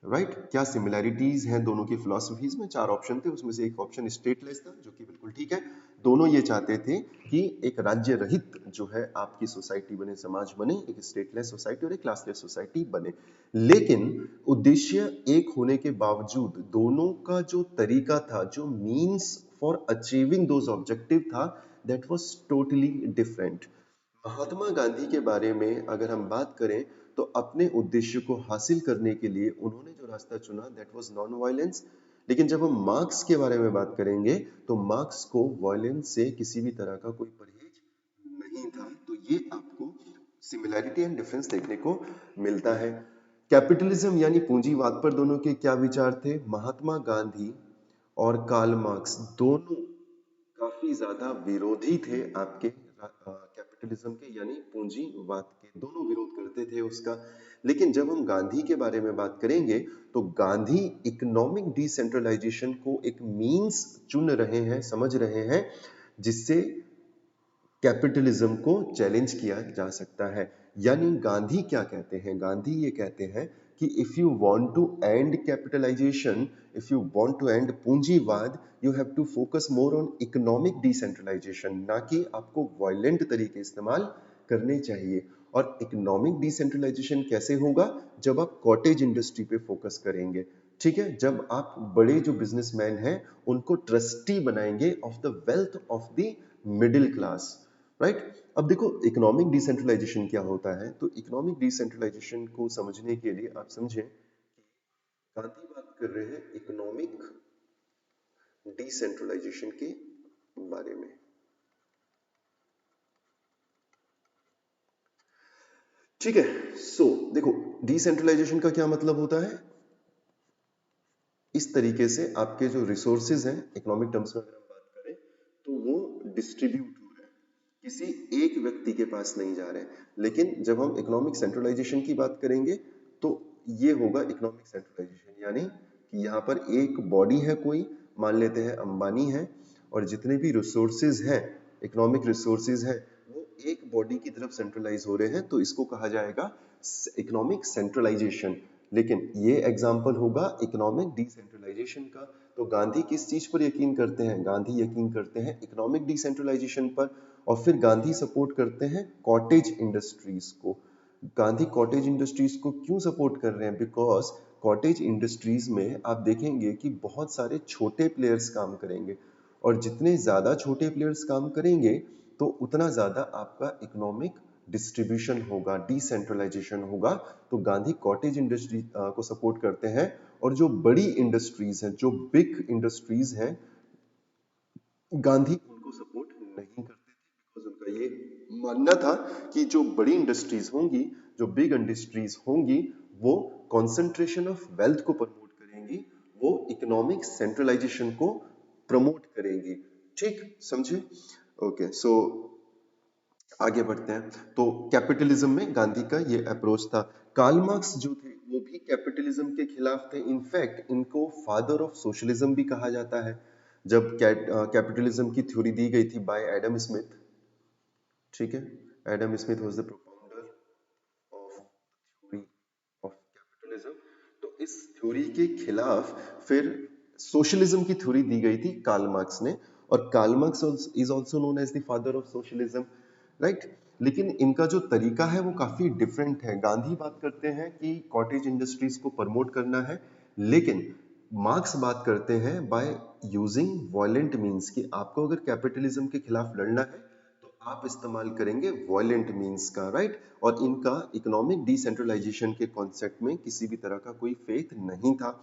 Speaker 1: right, क्या सिमिलैरिटीज हैं दोनों की फिलोसफीज में। चार ऑप्शन थे, उसमें से एक ऑप्शन स्टेटलेस था, जो कि बिल्कुल ठीक है। दोनों ये चाहते थे कि एक राज्य रहित जो है आपकी सोसाइटी बने, समाज बने, एक स्टेटलेस सोसाइटी और एक क्लासलेस सोसाइटी बने। लेकिन उद्देश्य एक होने के बावजूद दोनों का जो तरीका था, जो means for achieving those objective था, that was totally different. Mahatma Gandhi के बारे में अगर हम बात करें तो अपने उद्देश्य को हासिल करने के लिए उन्होंने जो रास्ता चुना दैट वाज नॉन वायलेंस। लेकिन जब हम मार्क्स के बारे में बात करेंगे तो मार्क्स को वायलेंस से किसी भी तरह का कोई परहेज नहीं था। तो ये आपको सिमिलैरिटी एंड डिफरेंस देखने को मिलता है। कैपिटलिज्म यानी पूंजीवाद पर दोनों के क्या विचार थे? महात्मा गांधी और कार्ल मार्क्स दोनों काफी ज्यादा विरोधी थे आपके कैपिटलिज्म के यानी पूंजीवाद के, दोनों विरोध करते थे उसका। लेकिन जब हम गांधी के बारे में बात करेंगे तो गांधी इकोनॉमिक डिसेंट्रलाइजेशन को एक मींस चुन रहे हैं, समझ रहे हैं, जिससे कैपिटलिज्म को चैलेंज किया जा सकता है। यानी गांधी क्या कहते हैं? गांधी ये कहते हैं कि if you want to end capitalisation, if you want to end पूंजीवाद, you have to focus more on economic decentralisation, ना कि आपको वायलेंट तरीके इस्तेमाल करने चाहिए। और इकोनॉमिक डिसेंट्रलाइजेशन कैसे होगा? जब आप कॉटेज इंडस्ट्री पे फोकस करेंगे, ठीक है, जब आप बड़े जो बिजनेसमैन हैं उनको ट्रस्टी बनाएंगे of the wealth of the middle class, right. अब देखो इकोनॉमिक डिसेंट्रलाइजेशन क्या होता है। तो इकोनॉमिक डिसेंट्रलाइजेशन को समझने के लिए आप समझें, गांधी बात कर रहे हैं इकोनॉमिक डिसेंट्रलाइजेशन के बारे में। ठीक है, सो देखो डिसेंट्रलाइजेशन का क्या मतलब होता है। इस तरीके से आपके जो रिसोर्सेज हैं इकोनॉमिक टर्म्स में अगर हम बात करें तो वो डिस्ट्रीब्यूट हो रहे हैं, किसी एक व्यक्ति के पास नहीं जा रहे हैं। लेकिन जब हम इकोनॉमिक सेंट्रलाइजेशन की बात करेंगे तो ये होगा इकोनॉमिक सेंट्रलाइजेशन, यानी कि यहाँ पर एक बॉडी है, कोई मान लेते हैं अंबानी है, और जितने भी रिसोर्सेज हैं, इकोनॉमिक रिसोर्सेज हैं, वो एक बॉडी की तरफ सेंट्रलाइज हो रहे हैं, तो इसको कहा जाएगा इकोनॉमिक सेंट्रलाइजेशन। लेकिन ये एग्जाम्पल होगा इकोनॉमिक डिसेंट्रलाइजेशन का। तो गांधी किस चीज पर यकीन करते हैं? गांधी यकीन करते हैं इकोनॉमिक डिसेंट्रलाइजेशन पर। और फिर गांधी सपोर्ट करते हैं कॉटेज इंडस्ट्रीज को। गांधी कॉटेज इंडस्ट्रीज को क्यों सपोर्ट कर रहे हैं? बिकॉज कॉटेज इंडस्ट्रीज में आप देखेंगे कि बहुत सारे छोटे प्लेयर्स काम करेंगे, और जितने ज्यादा छोटे प्लेयर्स काम करेंगे तो उतना ज्यादा आपका इकोनॉमिक डिस्ट्रीब्यूशन होगा, डिसेंट्रलाइजेशन होगा। तो गांधी कॉटेज इंडस्ट्री को सपोर्ट करते हैं। और जो बड़ी इंडस्ट्रीज हैं, जो बिग इंडस्ट्रीज हैं, गांधी उनको सपोर्ट नहीं करते थे, बिकॉज उनका ये मानना था कि जो बड़ी इंडस्ट्रीज होंगी, जो बिग इंडस्ट्रीज होंगी, वो कॉन्सेंट्रेशन ऑफ वेल्थ को प्रमोट करेंगी, वो इकोनॉमिक सेंट्रलाइजेशन को प्रमोट करेंगी। ठीक, समझे? ओके, सो आगे बढ़ते हैं। तो कैपिटलिज्म में गांधी का ये अप्रोच था। कार्ल मार्क्स जो थे वो भी कैपिटलिज्म के खिलाफ थे। इनफैक्ट इनको फादर ऑफ सोशलिज्म भी कहा जाता है। जब कैपिटलिज्म की थ्योरी दी गई थी बाय एडम स्मिथ, ठीक है, Adam Smith was the propounder of theory of capitalism. तो इस थ्योरी के खिलाफ फिर सोशलिज्म की थ्योरी दी गई थी कार्ल मार्क्स ने। और Karl Marx is also known as the father of socialism, right. लेकिन इनका जो तरीका है वो काफी डिफरेंट है। गांधी बात करते हैं कि कॉटेज इंडस्ट्रीज को प्रमोट करना है, लेकिन मार्क्स बात करते हैं बाय यूजिंग वायलेंट मींस, कि आपको अगर कैपिटलिज्म के खिलाफ लड़ना है तो आप इस्तेमाल करेंगे वायलेंट मींस का, राइट। और इनका इकोनॉमिक डिसेंट्रलाइजेशन के कॉन्सेप्ट में किसी भी तरह का कोई फेथ नहीं था।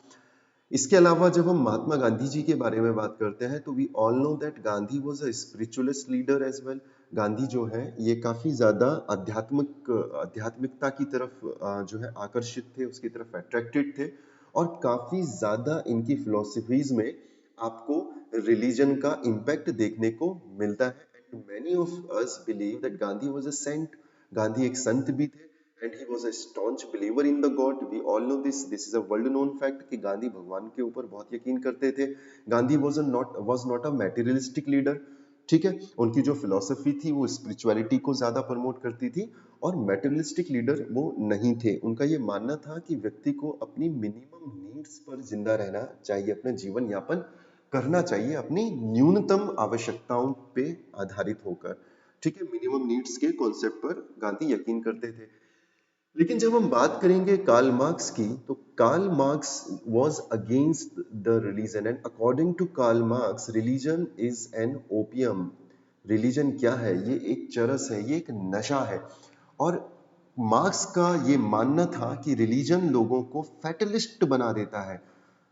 Speaker 1: इसके अलावा जब हम महात्मा गांधी जी के बारे में बात करते हैं तो we all know that Gandhi was a spiritualist leader as well. Gandhi जो है ये काफी ज्यादा आध्यात्मिकता की तरफ जो है आकर्षित थे, उसकी तरफ अट्रैक्टेड थे। और काफी ज्यादा इनकी फिलोसफीज में आपको रिलीजन का इम्पैक्ट देखने को मिलता है। And many of us believe that Gandhi was a saint, Gandhi एक संत भी थे। And he was a staunch believer in the god. We all know this is a world known fact कि गांधी भगवान के ऊपर बहुत यकीन करते थे। Gandhi was not a materialistic leader. ठीक है, उनकी जो फिलॉसफी थी वो स्पिरिचुअलिटी को ज्यादा प्रमोट करती थी, और मैटेरियलिस्टिक लीडर वो नहीं थे। उनका ये मानना था कि व्यक्ति को अपनी मिनिमम नीड्स पर जिंदा रहना चाहिए, अपना जीवन यापन करना चाहिए अपनी न्यूनतम आवश्यकताओं पे आधारित होकर। ठीक है, मिनिमम नीड्स के कॉन्सेप्ट पर गांधी यकीन करते थे। लेकिन जब हम बात करेंगे कार्ल मार्क्स की, तो Karl Marx was against the religion, and according to Karl Marx religion is an opium. Religion क्या है? ये एक चरस है, ये एक नशा है। और मार्क्स का ये मानना था कि रिलीजन लोगों को फैटलिस्ट बना देता है।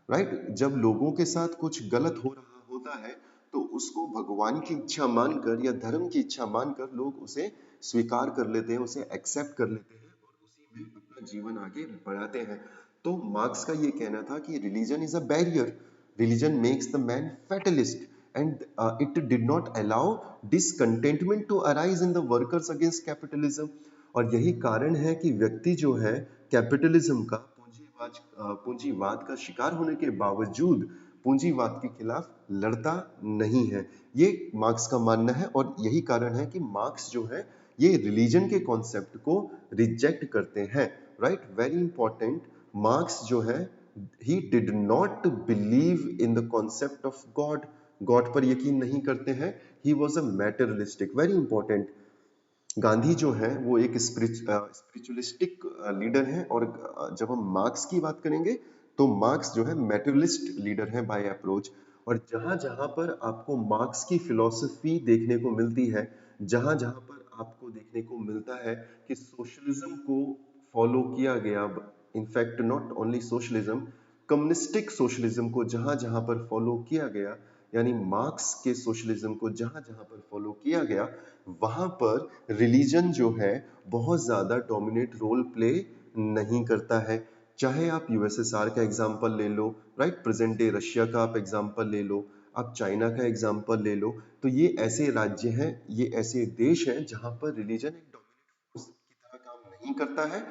Speaker 1: राइट, जब लोगों के साथ कुछ गलत हो रहा होता है तो उसको भगवान की इच्छा मानकर या धर्म की इच्छा मानकर लोग उसे स्वीकार कर लेते हैं, उसे एक्सेप्ट कर लेते हैं और उसी में अपना जीवन आगे बढ़ाते हैं। तो मार्क्स का ये कहना था कि religion is a barrier, religion makes the man fatalist, and it did not allow discontentment to arise in the workers against capitalism. और यही कारण है कि व्यक्ति जो है कैपिटलिज्म का, पूंजीवाद का शिकार होने के बावजूद पूंजीवाद के खिलाफ लड़ता नहीं है। ये मार्क्स का मानना है, और यही कारण है कि मार्क्स जो है ये रिलीजन के कॉन्सेप्ट को रिजेक्ट करते हैं। Right, very important. मार्क्स जो है he did not believe in the concept of God, God पर यकीन नहीं करते हैं। ही was a materialistic, very important. Gandhi जो है वो एक स्पिरिचुअलिस्टिक लीडर है, और जब हम मार्क्स की बात करेंगे तो मार्क्स जो है मेटेरियलिस्ट लीडर है बाय अप्रोच। और जहां जहां पर आपको मार्क्स की फिलॉसफी देखने को मिलती है, जहां जहां पर आपको देखने को मिलता है कि सोशलिज्म को फॉलो किया गया, in fact not only socialism, communistic socialism को जहां जहां पर फॉलो किया गया, यानी मार्क्स के सोशलिज्म को जहां जहां पर फॉलो किया गया, वहां पर रिलीजन जो है बहुत ज्यादा डोमिनेट रोल प्ले नहीं करता है। चाहे आप यूएसएसआर का एग्जांपल ले लो, राइट, प्रेजेंट डे रशिया का आप एग्जांपल ले लो, आप चाइना का एग्जांपल ले लो, तो ये ऐसे राज्य हैं, ये ऐसे देश हैं जहां पर रिलीजन एक डोमिनेट फोर्स की तरह काम नहीं करता है।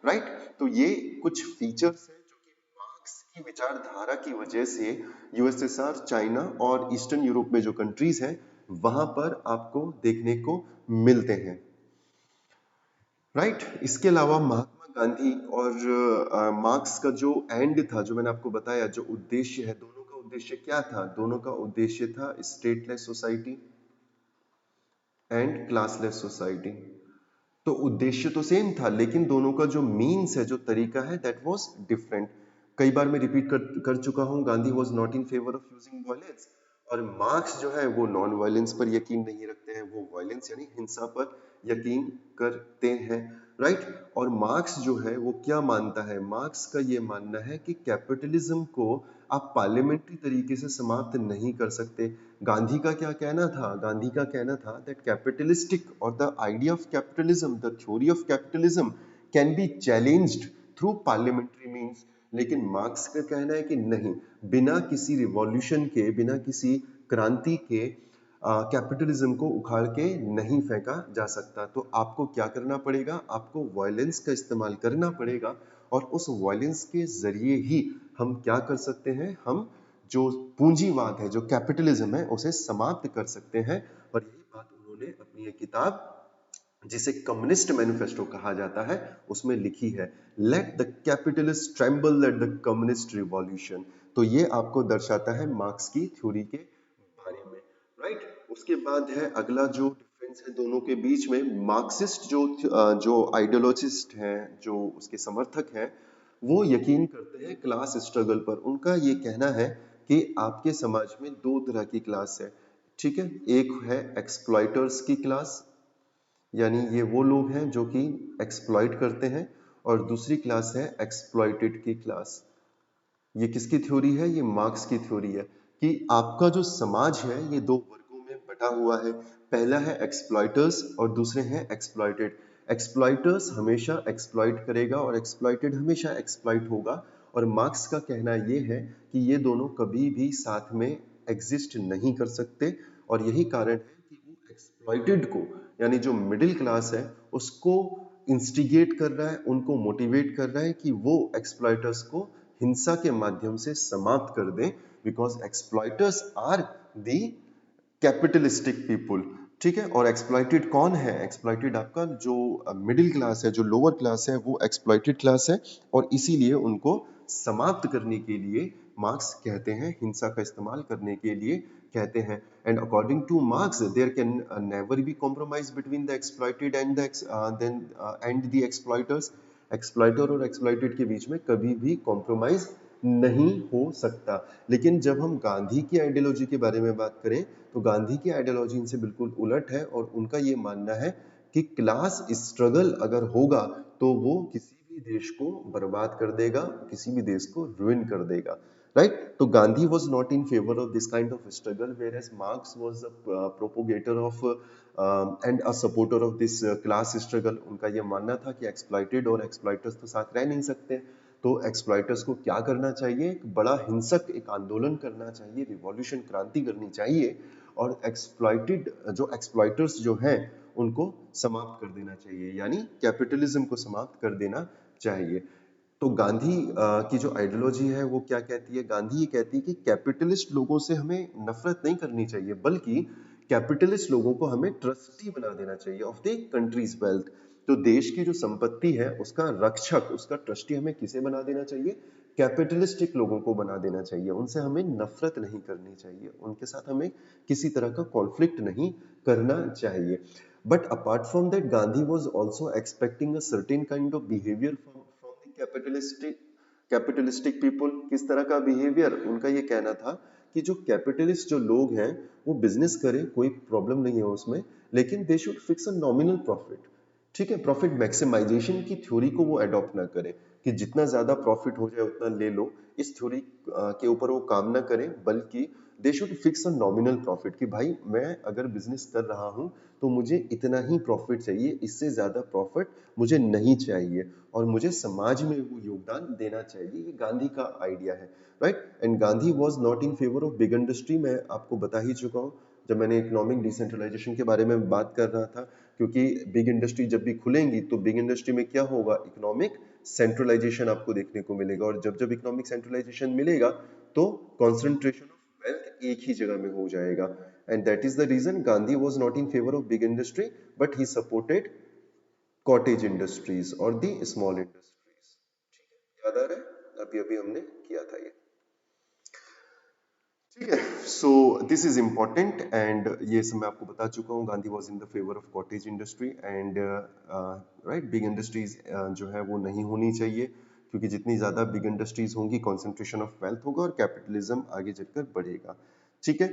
Speaker 1: राइट, तो ये कुछ फीचर्स हैं जो कि मार्क्स की विचारधारा की वजह से यूएसएसआर, चाइना और ईस्टर्न यूरोप में जो कंट्रीज हैं वहां पर आपको देखने को मिलते हैं। राइट, इसके अलावा महात्मा गांधी और मार्क्स का जो एंड था, जो मैंने आपको बताया, जो उद्देश्य है, दोनों का उद्देश्य क्या था? दोनों का उद्देश्य था stateless society and classless society. तो उद्देश्य तो सेम था, लेकिन दोनों का जो मीन्स है, जो तरीका है, दैट वाज डिफरेंट। कई बार मैं रिपीट कर चुका हूं, Gandhi was not in favour of using violence, और मार्क्स जो है वो नॉन वायलेंस पर यकीन नहीं रखते हैं, वो वायलेंस यानी हिंसा पर यकीन करते हैं। राइट, और मार्क्स जो है वो क्या मानता है? मार्क्स का ये मानना है कि कैपिटलिज्म को आप पार्लियामेंट्री तरीके से समाप्त नहीं कर सकते। गांधी का क्या कहना था? गांधी का कहना था दैट कैपिटलिस्टिक और the idea of capitalism, the theory of capitalism can be challenged through parliamentary means. लेकिन मार्क्स का कहना है कि नहीं, बिना किसी रिवॉल्यूशन के, बिना किसी क्रांति के कैपिटलिज्म को उखाड़ के नहीं फेंका जा सकता। तो आपको क्या करना पड़ेगा? आपको वायलेंस का इस्तेमाल करना पड़ेगा, और उस वायलेंस के जरिए ही हम क्या कर सकते हैं? हम जो पूंजीवाद है, जो कैपिटलिज्म है, उसे समाप्त कर सकते हैं। और यही बात उन्होंने अपनी एक किताब, जिसे कम्युनिस्ट मैनिफेस्टो कहा जाता है, उसमें लिखी है, let the capitalist tremble let the communist revolution. तो ये आपको दर्शाता है मार्क्स की थ्योरी के बारे में। राइट, उसके बाद है अगला जो डिफरेंस है दोनों के बीच में, मार्क्सिस्ट जो आइडियोलॉजिस्ट हैं, जो उसके समर्थक हैं, वो यकीन करते हैं क्लास स्ट्रगल पर। उनका ये कहना है कि आपके समाज में दो तरह की क्लास है। ठीक है, एक है एक्सप्लॉइटर्स की क्लास, यानी ये वो लोग हैं जो कि एक्सप्लॉइट करते हैं, और दूसरी क्लास है एक्सप्लॉइटेड की क्लास। ये किसकी थ्योरी है? ये मार्क्स की थ्योरी है कि आपका जो समाज है ये दो वर्गों में बटा हुआ है। पहला है एक्सप्लॉइटर्स और दूसरे हैं एक्सप्लॉइटेड। एक्सप्लॉइटर्स हमेशा एक्सप्लॉइट करेगा और एक्सप्लॉइटेड हमेशा एक्सप्लॉइट होगा। और मार्क्स का कहना ये है कि ये दोनों कभी भी साथ में एग्जिस्ट नहीं कर सकते, और यही कारण है कि वो एक्सप्लॉइटेड को, यानी जो मिडिल क्लास है, उसको इंस्टिगेट कर रहा है, उनको मोटिवेट कर रहा है कि वो एक्सप्लॉयटर्स को हिंसा के माध्यम से समाप्त कर दें, because exploiters are the capitalistic people. ठीक है, और एक्सप्लॉइटेड कौन है? एक्सप्लॉइटेड आपका जो मिडिल क्लास है, जो लोअर क्लास है, वो एक्सप्लॉइटेड क्लास है, और इसीलिए उनको समाप्त करने के लिए मार्क्स कहते हैं, हिंसा का इस्तेमाल करने के लिए कहते हैं। And according to Marx there can never be compromise between the exploited and the exploiters. Exploiter और एक्सप्लॉइटेड के बीच में कभी भी कॉम्प्रोमाइज नहीं हो सकता। लेकिन जब हम गांधी की आइडियोलॉजी के बारे में बात करें, तो गांधी की आइडियोलॉजी इनसे बिल्कुल उलट है, और उनका ये मानना है कि क्लास स्ट्रगल अगर होगा तो वो किसी भी देश को बर्बाद कर देगा, किसी भी देश को रुइन कर देगा। राइट? तो Gandhi was not in favor of this kind of struggle, whereas Marx was a propagator of and a supporter of this class struggle. उनका ये मानना था कि एक्सप्लॉइटेड और एक्सप्लॉइटर्स तो साथ रह नहीं सकते, तो एक्सप्लॉइटर्स को क्या करना चाहिए? एक बड़ा हिंसक एक आंदोलन करना चाहिए, रिवॉल्यूशन, क्रांति करनी चाहिए, और एक्सप्लॉइटेड जो एक्सप्लॉइटर्स जो हैं उनको समाप्त कर देना चाहिए, यानी कैपिटलिज्म को समाप्त कर देना चाहिए। तो गांधी की जो आइडियोलॉजी है वो क्या कहती है? गांधी ये कहती है कि कैपिटलिस्ट लोगों से हमें नफरत नहीं करनी चाहिए, बल्कि कैपिटलिस्ट लोगों को हमें ट्रस्टी बना देना चाहिए ऑफ द कंट्रीज वेल्थ। तो देश की जो संपत्ति है उसका रक्षक, उसका ट्रस्टी हमें किसे बना देना चाहिए? कैपिटलिस्टिक लोगों को बना देना चाहिए। उनसे हमें नफरत नहीं करनी चाहिए, उनके साथ हमें किसी तरह का कॉन्फ्लिक्ट नहीं करना चाहिए। But apart from that, Gandhi was also expecting a certain kind of behaviour from the capitalistic people. किस तरह का बिहेवियर? उनका ये कहना था कि जो कैपिटलिस्ट जो लोग हैं वो बिजनेस करें, कोई प्रॉब्लम नहीं है उसमें, लेकिन they should fix a nominal profit. ठीक है, प्रॉफिट मैक्सिमाइजेशन की थ्योरी को वो अडॉप्ट ना करें कि जितना ज्यादा प्रॉफिट हो जाए उतना ले लो, इस थ्योरी के ऊपर वो काम ना करें, बल्कि they should fix a nominal profit कि भाई मैं अगर बिजनेस कर रहा हूं तो मुझे इतना ही प्रॉफिट चाहिए, इससे ज्यादा प्रॉफिट मुझे नहीं चाहिए, और मुझे समाज में वो योगदान देना चाहिए। ये गांधी का आइडिया है। Right? And Gandhi was not in favour of big industry. मैं आपको बता ही चुका हूँ जब मैंने इकोनॉमिक डिसेंट्रलाइजेशन के बारे में बात कर रहा था, क्योंकि बिग इंडस्ट्री जब भी खुलेंगी तो बिग इंडस्ट्री में क्या होगा? इकोनॉमिक सेंट्रलाइजेशन आपको देखने को मिलेगा, और जब जब इकोनॉमिक सेंट्रलाइजेशन मिलेगा तो कॉन्सेंट्रेशन ऑफ वेल्थ एक ही जगह में हो जाएगा। And that is the reason Gandhi was not in favour of big industry, but he supported cottage industries और दी स्मॉल इंडस्ट्रीज। याद आ रहा है? अभी अभी हमने किया था ये। ठीक है, सो दिस इज इम्पोर्टेंट, एंड ये सब मैं आपको बता चुका हूँ। Gandhi was in the favour of cottage industry and right, big industries जो है वो नहीं होनी चाहिए, क्योंकि जितनी ज्यादा बिग इंडस्ट्रीज होंगी कॉन्सेंट्रेशन ऑफ वेल्थ होगा और कैपिटलिज्म आगे चलकर बढ़ेगा। ठीक है,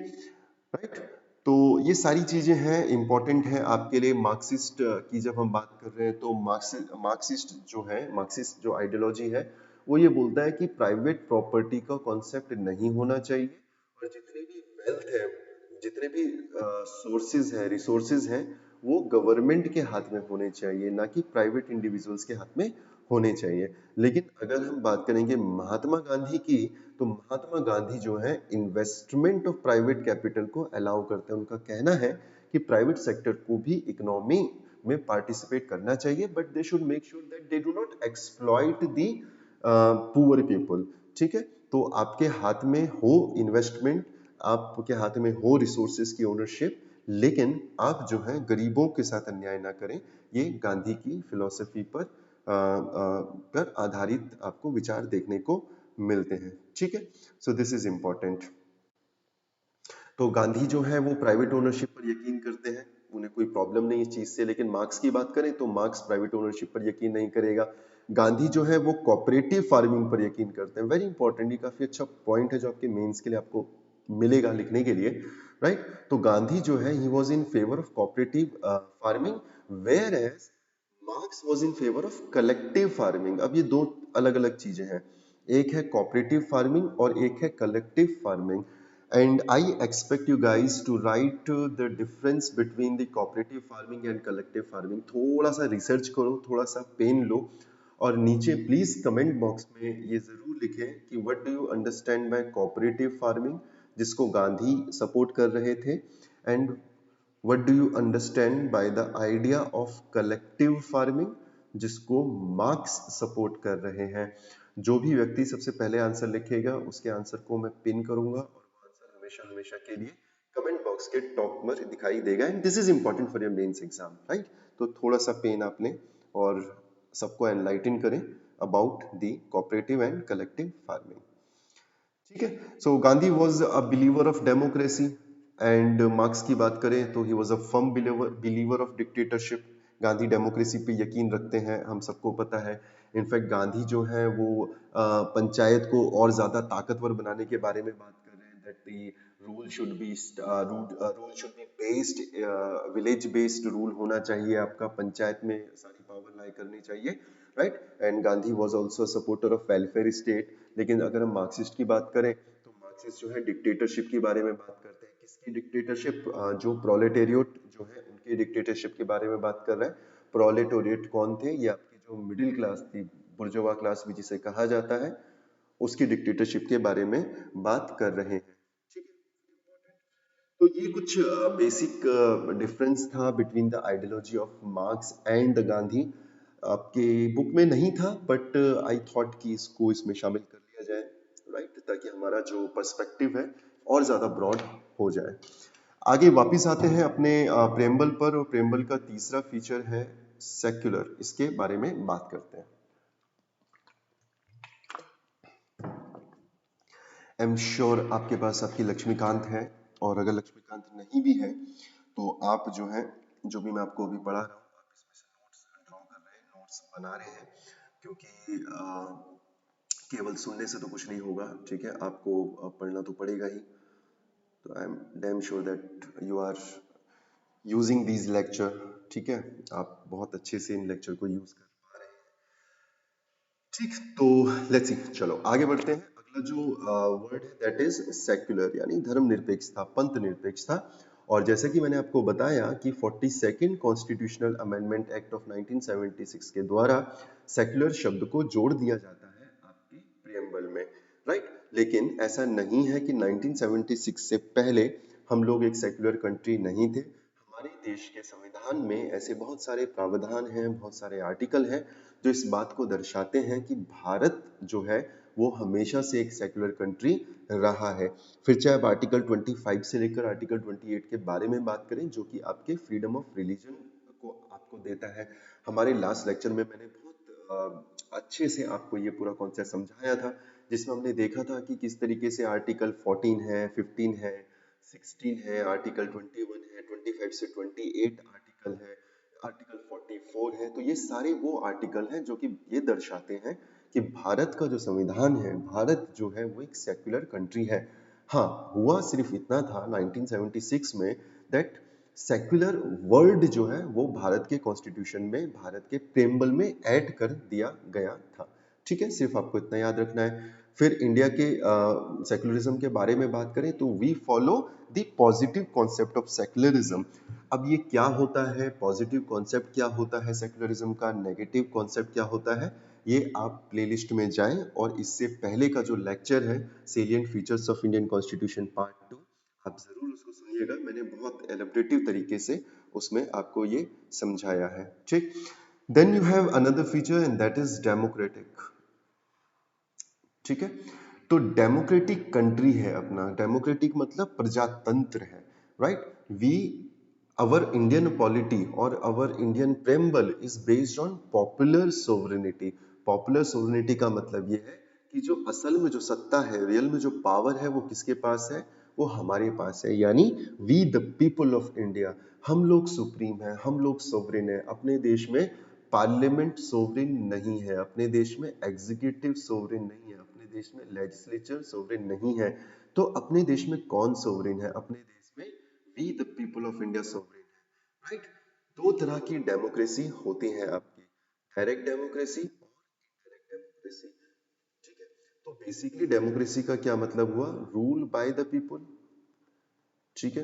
Speaker 1: राइट? तो ये सारी चीजें हैं, इंपॉर्टेंट है आपके लिए। मार्क्सिस्ट की जब हम बात कर रहे हैं तो मार्क्सिस्ट जो है, मार्क्सिस्ट जो आइडियोलॉजी है वो ये बोलता है कि प्राइवेट प्रॉपर्टी का कॉन्सेप्ट नहीं होना चाहिए, और जितनी भी वेल्थ है, जितने भी सोर्सेज है, रिसोर्सेज हैं, वो गवर्नमेंट के हाथ में होने चाहिए, ना कि प्राइवेट इंडिविजुअल्स के हाथ में होने चाहिए। लेकिन अगर हम बात करेंगे महात्मा गांधी की, तो महात्मा गांधी जो है इन्वेस्टमेंट ऑफ प्राइवेट कैपिटल को अलाउ करते हैं। उनका कहना है कि प्राइवेट सेक्टर को भी इकोनॉमी में पार्टिसिपेट करना चाहिए, but they should make sure that they do not exploit the poor people. ठीक है, तो आपके हाथ में हो इन्वेस्टमेंट, आपके हाथ में हो रिसोर्सेज की ओनरशिप, लेकिन आप जो है गरीबों के साथ अन्याय ना करें। ये गांधी की फिलॉसफी पर आधारित आपको विचार देखने को मिलते हैं। ठीक है, सो दिस इज इंपॉर्टेंट। तो गांधी जो है वो प्राइवेट ओनरशिप पर यकीन करते हैं, उन्हें कोई प्रॉब्लम नहीं इस चीज से। लेकिन मार्क्स की बात करें तो मार्क्स प्राइवेट ओनरशिप पर यकीन नहीं करेगा। गांधी जो है वो कोऑपरेटिव फार्मिंग पर यकीन करते हैं। वेरी इंपॉर्टेंट, ये काफी अच्छा पॉइंट है जो आपके मेंस के लिए आपको मिलेगा लिखने के लिए। राइट? तो गांधी जो है he was in favour of cooperative farming, whereas Marx was in favour of collective farming. अब ये दो अलग अलग चीजें हैं, एक है कोऑपरेटिव फार्मिंग और एक है collective farming. And I expect you guys to write the difference between the cooperative farming and collective farming. थोड़ा सा रिसर्च करो, थोड़ा सा पेन लो, और नीचे प्लीज कमेंट बॉक्स में ये जरूर लिखें कि what do you understand bye cooperative farming, जिसको गांधी सपोर्ट कर रहे थे, and what do you understand by the idea of collective farming, जिसको मार्क्स सपोर्ट कर रहे हैं। जो भी व्यक्ति सबसे पहले आंसर लिखेगा उसके आंसर को मैं पिन करूंगा और वो आंसर हमेशा हमेशा के लिए कमेंट बॉक्स के टॉप में दिखाई देगा and this is important for your mains exam, right. तो थोड़ा सा पेन आप लें और सबको एनलाइटन करें about the cooperative and collective farming. ठीक है, so Gandhi was a believer of democracy and Marx की बात करें तो he was a firm believer of dictatorship. Gandhi democracy पे यकीन रखते हैं, हम सबको पता है। इनफैक्ट गांधी जो है वो पंचायत को और ज्यादा ताकतवर बनाने के बारे में बात कर रहे हैं, that the rule should be rule should be based, village based rule होना चाहिए, आपका पंचायत में सारी पावर लाई करनी चाहिए, right. And Gandhi was also supporter of welfare state. लेकिन अगर हम मार्क्सिस्ट की बात करें तो मार्क्सिस्ट जो है डिक्टेटरशिप के बारे में बात करते हैं। किसकी डिक्टेटरशिप? जो प्रोलेटेरिएट जो है उनकी डिक्टेटरशिप के बारे में बात कर रहे हैं। प्रोलेटेरिएट कौन थे? ये आपकी जो मिडिल क्लास थी, बुर्जुआ क्लास भी जिसे कहा जाता है, उसकी डिक्टेटरशिप के बारे में बात कर रहे हैं। ठीक है, तो ये कुछ बेसिक डिफरेंस था between the ideology of marks and the Gandhi. आपके बुक में नहीं था बट आई थॉट कि इसको इसमें शामिल कर लिया जाए, राइट, ताकि हमारा जो पर्सपेक्टिव है और ज्यादा ब्रॉड हो जाए। आगे वापिस आते हैं अपने प्रेम्बल पर, और प्रेम्बल का तीसरा फीचर है सेक्युलर। इसके बारे में बात करते हैं। आई एम श्योर आपके पास आपकी लक्ष्मीकांत है, और अगर लक्ष्मीकांत नहीं भी है तो आप जो है, जो भी मैं आपको अभी पढ़ा रहा हूँ, आप इसमें से नोट्स ड्रॉ कर रहे हैं, नोट्स बना रहे हैं, क्योंकि केवल सुनने से तो कुछ नहीं होगा। ठीक है, आपको पढ़ना तो पड़ेगा ही। तो I am damn sure that you are using these lecture. ठीक है, आप बहुत अच्छे से इन लेक्चर को यूज कर पा रहे हैं। ठीक, तो लेट्स सी, चलो आगे बढ़ते हैं। अगला जो वर्ड है दैट इज सेक्युलर, यानी धर्मनिरपेक्षता, पंथ निरपेक्षता। और जैसे कि मैंने आपको बताया कि 42nd constitutional amendment act of 1976 के द्वारा सेक्युलर शब्द को जोड़ दिया जाता है आपके प्रियम्बल में, राइट। लेकिन ऐसा नहीं है कि 1976 से पहले हम लोग एक सेक्युलर कंट्री नहीं थे। हमारे देश के संविधान में ऐसे बहुत सारे प्रावधान हैं, बहुत सारे आर्टिकल हैं जो इस बात को दर्शाते हैं कि भारत जो है वो हमेशा से एक सेक्युलर कंट्री रहा है। फिर चाहे आप आर्टिकल 25 से लेकर आर्टिकल 28 के बारे में बात करें, जो कि आपके फ्रीडम ऑफ रिलीजन को आपको देता है। हमारे लास्ट लेक्चर में मैंने बहुत अच्छे से आपको ये पूरा कॉन्सेप्ट समझाया था, जिसमें हमने देखा था कि किस तरीके से आर्टिकल 14 है, 15 है, 16 है, आर्टिकल 21 है, 25 से 28 आर्टिकल है, आर्टिकल 44 है। तो ये सारे वो आर्टिकल हैं जो कि ये दर्शाते हैं कि भारत का जो संविधान है, भारत जो है वो एक सेक्युलर कंट्री है। हाँ, हुआ सिर्फ इतना था 1976 में दैट सेक्युलर वर्ड जो है वो भारत के कॉन्स्टिट्यूशन में, भारत के प्रेम्बल में ऐड कर दिया गया था। ठीक है, सिर्फ आपको इतना याद रखना है। फिर इंडिया के सेक्युलरिज्म के बारे में बात करें तो we follow the positive concept of secularism. अब ये क्या होता है, पॉजिटिव कॉन्सेप्ट क्या होता है सेक्युलरिज्म का, नेगेटिव कॉन्सेप्ट क्या होता है, ये आप प्लेलिस्ट में जाएं और इससे पहले का जो लेक्चर है salient features of Indian constitution part 2, आप जरूर उसको सुनिएगा। मैंने बहुत एलिब्रेटिव तरीके से उसमें आपको ये समझाया है। ठीक, then you have another feature and that is democratic. ठीक है, तो डेमोक्रेटिक कंट्री है अपना, डेमोक्रेटिक मतलब प्रजातंत्र है, right. We our Indian polity or our Indian preamble is based on popular sovereignty। popular sovereignty का मतलब ये है कि जो असल में जो सत्ता है, रियल में जो पावर है, वो किसके पास है? वो हमारे पास है, यानी we the people of India, हम लोग सुप्रीम है, हम लोग सोवरेन है। अपने देश में पार्लियामेंट सोवरेन नहीं है, अपने देश में एग्जीक्यूटिव सोवरेन नहीं है, अपने देश में लेजिस्लेचर सोवरेन नहीं है। तो अपने देश में कौन सोवरेन है? अपने देश में we the people of India sovereign है, राइट। दो तरह की डेमोक्रेसी होती है आपकी, डायरेक्ट डेमोक्रेसी और इनडायरेक्ट डेमोक्रेसी। ठीक है, तो बेसिकली डेमोक्रेसी का क्या मतलब हुआ? Rule by the people. ठीक है,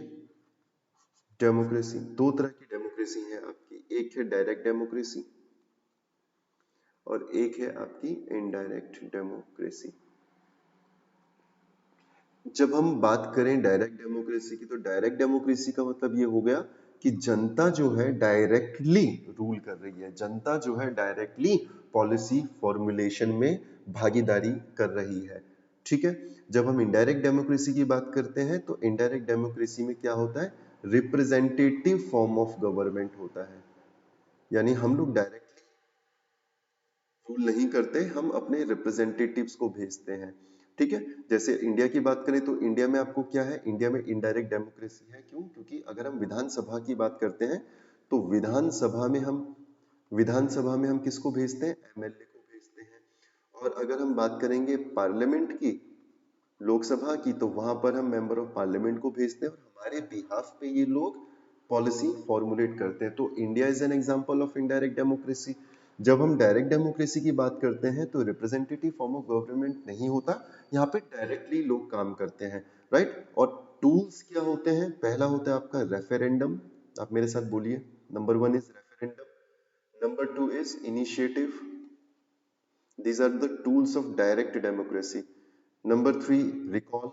Speaker 1: डेमोक्रेसी दो तरह की डेमोक्रेसी है आपकी, एक है डायरेक्ट डेमोक्रेसी और एक है आपकी इनडायरेक्ट डेमोक्रेसी। जब हम बात करें डायरेक्ट डेमोक्रेसी की, तो डायरेक्ट डेमोक्रेसी का मतलब ये हो गया कि जनता जो है डायरेक्टली रूल कर रही है, जनता जो है डायरेक्टली पॉलिसी फॉर्मुलेशन में भागीदारी कर रही है। ठीक है, जब हम इनडायरेक्ट डेमोक्रेसी की बात करते हैं तो इनडायरेक्ट डेमोक्रेसी में क्या होता है, रिप्रेजेंटेटिव फॉर्म ऑफ गवर्नमेंट होता है, यानी हम लोग डायरेक्ट रूल नहीं करते, हम अपने रिप्रेजेंटेटिव्स को भेजते हैं। ठीक है, जैसे इंडिया की बात करें तो इंडिया में आपको क्या है, इंडिया में इनडायरेक्ट डेमोक्रेसी है। क्यों? क्योंकि अगर हम विधानसभा की बात करते हैं तो विधानसभा में हम किसको भेजते हैं, एमएलए को भेजते हैं। और अगर हम बात करेंगे पार्लियामेंट की, लोकसभा की, तो वहां पर हम मेंबर ऑफ पार्लियामेंट को भेजते हैं और हमारे बिहाफ पे ये लोग पॉलिसी फॉर्मुलेट करते हैं। तो India is an example of indirect democracy. जब हम डायरेक्ट डेमोक्रेसी की बात करते हैं तो रिप्रेजेंटेटिव फॉर्म ऑफ गवर्नमेंट नहीं होता, यहाँ पे डायरेक्टली लोग काम करते हैं, राइट। और टूल्स क्या होते हैं, पहला होता है आपका रेफरेंडम, आप मेरे साथ बोलिए। Number one is referendum, number two is initiative, these are the tools of direct democracy. Number three, recall,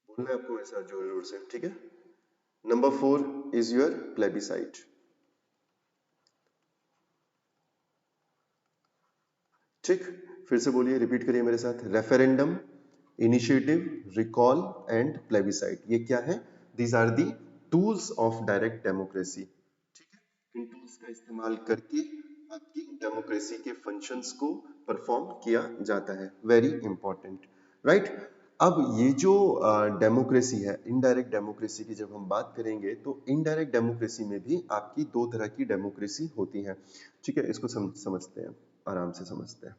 Speaker 1: बोलना है आपको ऐसा जोर जोर से, ठीक है। Number four is your plebiscite. ठीक, फिर से बोलिए, रिपीट करिए मेरे साथ, referendum, initiative, recall and plebiscite, ये क्या है, these are the tools of direct democracy. ठीक है, इन टूल्स का इस्तेमाल करके आपकी डेमोक्रेसी के फंक्शंस को परफॉर्म किया जाता है, वेरी इंपॉर्टेंट, राइट। अब ये जो डेमोक्रेसी है, इनडायरेक्ट डेमोक्रेसी की जब हम बात करेंगे तो इनडायरेक्ट डेमोक्रेसी में भी आपकी दो तरह की डेमोक्रेसी होती है। ठीक है, इसको समझते हैं, आराम से समझते हैं।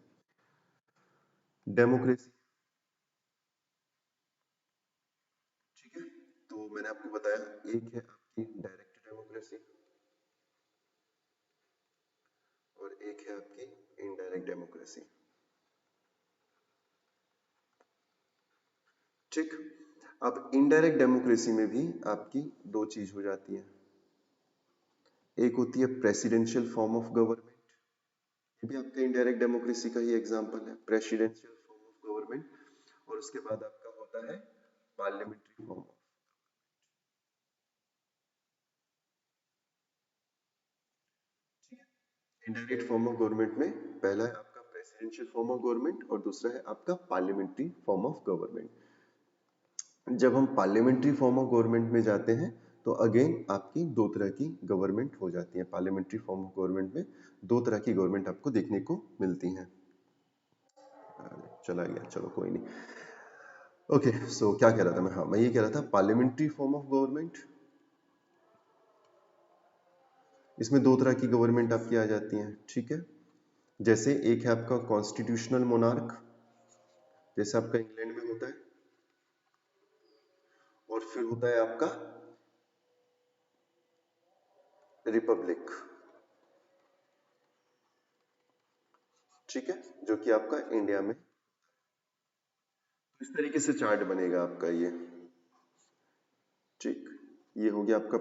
Speaker 1: डेमोक्रेसी, ठीक है, तो मैंने आपको बताया, एक है आपकी डायरेक्ट डेमोक्रेसी और एक है आपकी इनडायरेक्ट डेमोक्रेसी। ठीक, अब इनडायरेक्ट डेमोक्रेसी में भी आपकी दो चीज हो जाती है, एक होती है प्रेसिडेंशियल फॉर्म ऑफ गवर्नमेंट, ये भी आपका इनडायरेक्ट डेमोक्रेसी का ही एग्जांपल है, प्रेसिडेंशियल फॉर्म ऑफ गवर्नमेंट। और उसके बाद आपका होता है parliamentary form of, indirect form of government में पहला है आपका प्रेसिडेंशियल फॉर्म ऑफ गवर्नमेंट और दूसरा है आपका पार्लियामेंट्री फॉर्म ऑफ गवर्नमेंट। जब हम पार्लियामेंट्री फॉर्म ऑफ गवर्नमेंट में जाते हैं तो अगेन आपकी दो तरह की गवर्नमेंट हो जाती है, पार्लियामेंट्री फॉर्म ऑफ गवर्नमेंट में दो तरह की गवर्नमेंट आपको देखने को मिलती हैं। चला गया, चलो कोई नहीं। ओके, सो क्या कह रहा था मैं, हाँ मैं ये कह रहा था पार्लियामेंट्री फॉर्म ऑफ गवर्नमेंट, इसमें दो तरह की गवर्नमेंट आपकी आ जाती हैं। ठीक है, जैसे एक है आपका कॉन्स्टिट्यूशनल मोनार्क, जैसे आपका इंग्लैंड में होता है, और फिर होता है आपका रिपब्लिक। ठीक है, जो कि आपका इंडिया में इस तरीके से चार्ट बनेगा आपका ये। ठीक, ये हो गया आपका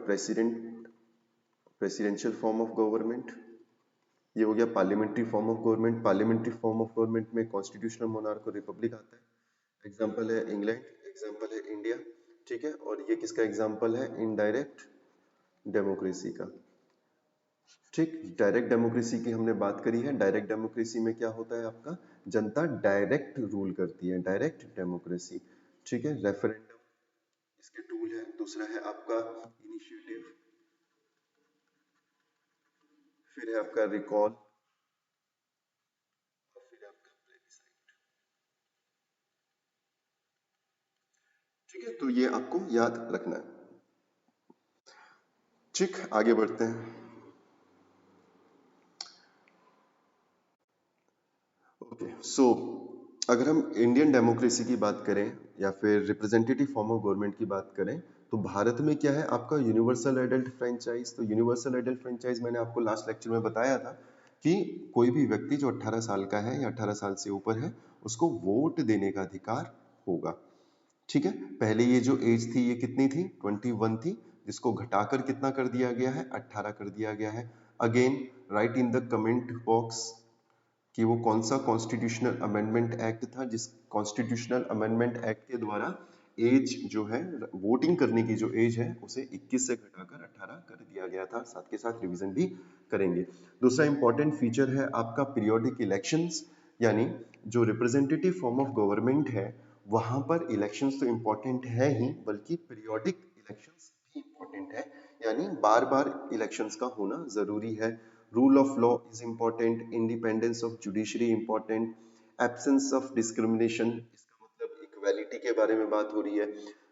Speaker 1: प्रेसिडेंशियल फॉर्म ऑफ गवर्नमेंट, ये हो गया parliamentary form of government. Parliamentary form of government में कॉन्स्टिट्यूशनल मोनार्क और रिपब्लिक आता है। एग्जाम्पल है इंग्लैंड, एग्जाम्पल है इंडिया। ठीक है, और ये किसका एग्जाम्पल है, इनडायरेक्ट डेमोक्रेसी का। ठीक, डायरेक्ट डेमोक्रेसी की हमने बात करी है। डायरेक्ट डेमोक्रेसी में क्या होता है आपका, जनता डायरेक्ट रूल करती है, डायरेक्ट डेमोक्रेसी। ठीक है, रेफरेंडम इसके टूल है, दूसरा है आपका इनिशिएटिव, फिर है आपका रिकॉल और फिर है आपका प्लेबिसाइट। ठीक है, तो ये आपको याद रखना है। ठीक, आगे बढ़ते हैं। ओके, सो अगर हम इंडियन डेमोक्रेसी की बात करें या फिर रिप्रेजेंटेटिव फॉर्म ऑफ गवर्नमेंट की बात करें तो भारत में क्या है आपका यूनिवर्सल एडल्ट फ्रेंचाइज। तो यूनिवर्सल एडल्ट फ्रेंचाइज मैंने आपको लास्ट लेक्चर में बताया था कि कोई भी व्यक्ति जो 18 साल का है या 18 साल से ऊपर है उसको वोट देने का अधिकार होगा। ठीक है, पहले ये जो एज थी ये कितनी थी, 21 थी, जिसको घटाकर कितना कर दिया गया है, 18 कर दिया गया है। Again right in the comment box कि वो कौन सा कॉन्स्टिट्यूशनल अमेंडमेंट एक्ट था जिस कॉन्स्टिट्यूशनल अमेंडमेंट एक्ट के द्वारा एज जो है, वोटिंग करने की जो एज है उसे 21 से घटाकर 18 कर दिया गया था। साथ के साथ रिवीजन भी करेंगे। दूसरा इंपॉर्टेंट फीचर है आपका पीरियोडिक इलेक्शंस, यानी जो रिप्रेजेंटेटिव फॉर्म ऑफ गवर्नमेंट है वहां पर इलेक्शंस तो इम्पोर्टेंट है ही, बल्कि पीरियोडिक इलेक्शंस भी इम्पोर्टेंट है, यानी बार बार इलेक्शंस का होना जरूरी है। Rule of law is important, independence of judiciary important, absence of discrimination, इसका मतलब इक्वालिटी के बारे में बात हो रही है,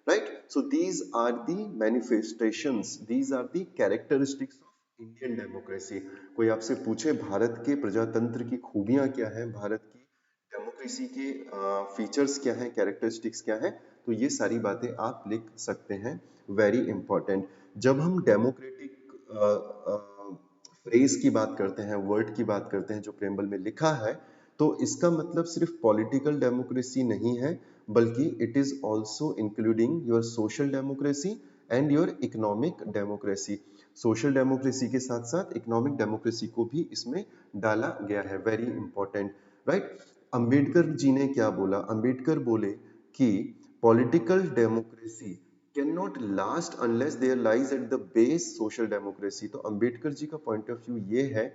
Speaker 1: right. So these are the manifestations, these are the characteristics of Indian democracy. कोई आपसे पूछे भारत के प्रजातंत्र की खूबियां क्या है, भारत की डेमोक्रेसी के फीचर्स क्या है, कैरेक्टरिस्टिक्स क्या है, तो ये सारी बातें आप लिख सकते हैं। Very important. जब हम डेमोक्रेटिक फ्रेज की बात करते हैं, वर्ड की बात करते हैं जो प्रेम्बल में लिखा है, तो इसका मतलब सिर्फ पॉलिटिकल डेमोक्रेसी नहीं है, बल्कि it is also including your social democracy and your economic democracy. Social democracy के साथ साथ इकोनॉमिक डेमोक्रेसी को भी इसमें डाला गया है। Very important, right. Ambedkar ji ने क्या बोला? अंबेडकर बोले कि political democracy can not last unless there lies at the base social democracy. तो अंबेडकर जी का पॉइंट ऑफ व्यू ये है